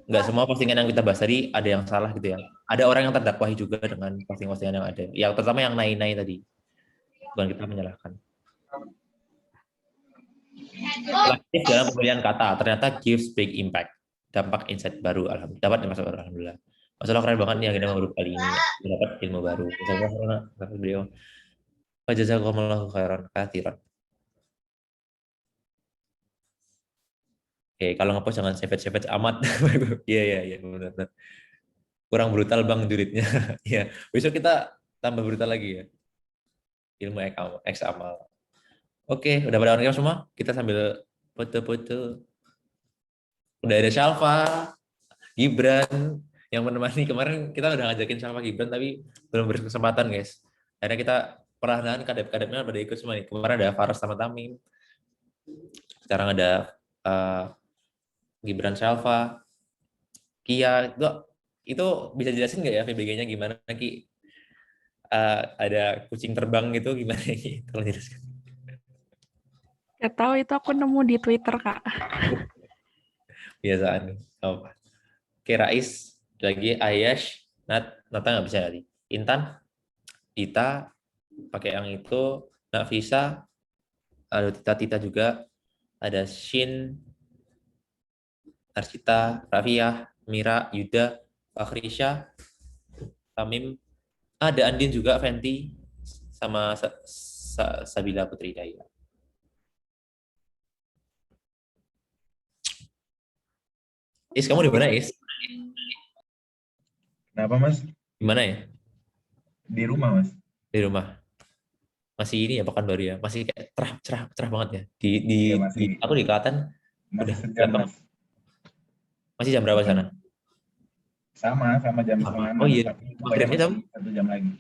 nggak semua postingan yang kita bahas tadi ada yang salah gitu ya. Ada orang yang terdakwahi juga dengan postingan yang ada. Ya, terutama yang nai-nai tadi. Bukan kita menyalahkan. Selektif dalam pemilihan kata ternyata gives big impact. Dampak insight baru, alhamdulillah. Dapat masuk baru, alhamdulillah. Masalah keren banget nih akhirnya baru kali ini dapat ilmu baru. Jazakallahu beliau. Jazakumullahu khairan katsiran. Oke, kalau ngepost jangan savage amat. Iya, benar. Kurang brutal Bang juritnya. Ya, besok kita tambah brutal lagi ya. Ilmu X amal. Oke, udah pada orang semua? Kita sambil foto-foto. Udah ada Shalfa, Gibran yang menemani. Kemarin kita udah ngajakin Shalfa Gibran tapi belum berkesempatan guys. Akhirnya kita perlahan kadep-kadepnya pada ikut semua nih. Kemarin ada Faras sama Tamim. Sekarang ada Gibran, Shalfa, Kia. Itu bisa jelasin nggak ya VBG-nya gimana Ki? Ada kucing terbang gitu gimana Ki? Tolong jelaskan. Gak tahu, itu aku nemu di Twitter Kak. Biasaan nih. Oke, Rais, lagi Ayash, Nata nggak bisa tadi. Intan, Dita, pakai yang itu, Nafisa, ada Tita juga, ada Shin, Arsita, Rafia, Mira, Yuda, Akhrisha, Tamim, ada Andin juga, Fenty, sama Sabila Putri Daya. Is, kamu di mana, Is? Kenapa, Mas? Di mana ya? Di rumah, Mas. Di rumah. Masih ini ya, Pekanbaru ya. Masih kayak cerah banget ya. Aku di Klaten udah sejam, Mas. Masih jam berapa sana? Sama jam setengah. Oh iya. Maghribnya jam? 1 jam lagi.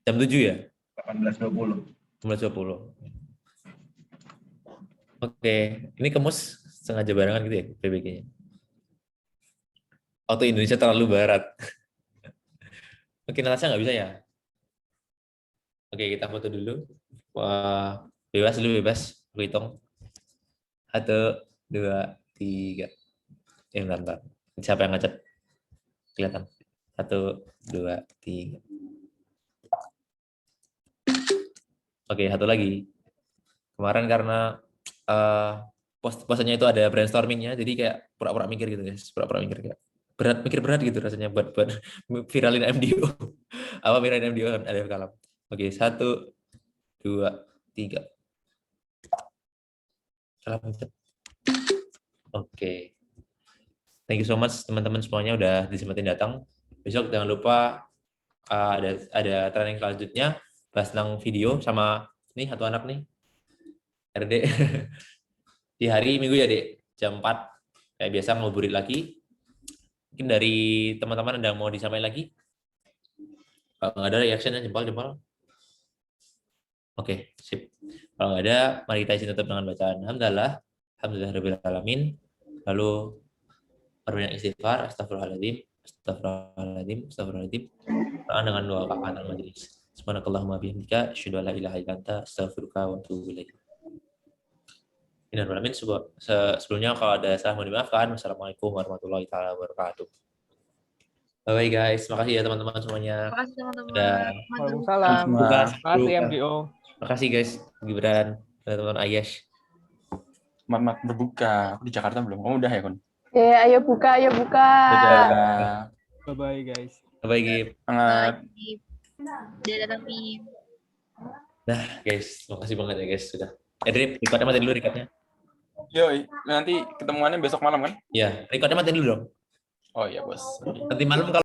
Jam 7 ya? 18.20. 18.20. Oke. Ini Kemus sengaja barengan gitu ya PBG-nya? Waktu Indonesia terlalu barat. Oke, Natasha nggak bisa ya? Oke, kita foto dulu. Wah, bebas. Aku hitung. 1, 2, 3. Bentar. Siapa yang ngechat? Kelihatan. 1, 2, 3. Oke, satu lagi. Kemarin karena posenya itu ada brainstormingnya, jadi kayak pura-pura mikir gitu guys. Pura-pura mikir kayak mikir berat gitu rasanya buat viralin MDO. Apa viralin MDO ada kalam. Oke, 1, 2, 3. Oke. Thank you so much teman-teman semuanya udah disempatin datang. Besok jangan lupa ada training selanjutnya bahas tentang video sama nih satu anak nih. RD. Di hari Minggu ya, Dek. Jam 4 kayak biasa ngobrol lagi. Mungkin dari teman-teman ada yang mau disampaikan lagi? Kalau nggak ada reaction jempol. Oke, sip. Kalau nggak ada, mari kita isi tutup dengan bacaan Alhamdulillah alamin. Lalu perbanyak istighfar, astagfirullahaladzim. Dengan doa kafaratul majelis. Subhanakallahumma bihamdika, asyhadu an la ilaha illa anta, astaghfiruka wa atubu ilaik. Alamin. Sebelumnya kalau ada salah mohon dimaafkan. Wassalamualaikum warahmatullahi wabarakatuh. Bye guys, makasih ya teman-teman semuanya. Makasih teman-teman. Waalaikumsalam. Makasih MDO. Makasih guys, Gibran, teman-teman Ayash. Selamat berbuka. Aku di Jakarta belum. Kamu udah ya, Kun? Ya, ayo buka, ayo buka. Dadah. Bye-bye, guys. Bye-bye, Gip. Semangat. Dadah, Tamim. Nah, guys, makasih banget ya, guys. Sudah. Drip, recordnya mati dulu, recordnya. Yoi, nanti ketemuannya besok malam kan? Iya, recordnya mati dulu dong. Oh iya, Bos. Nanti malam kalau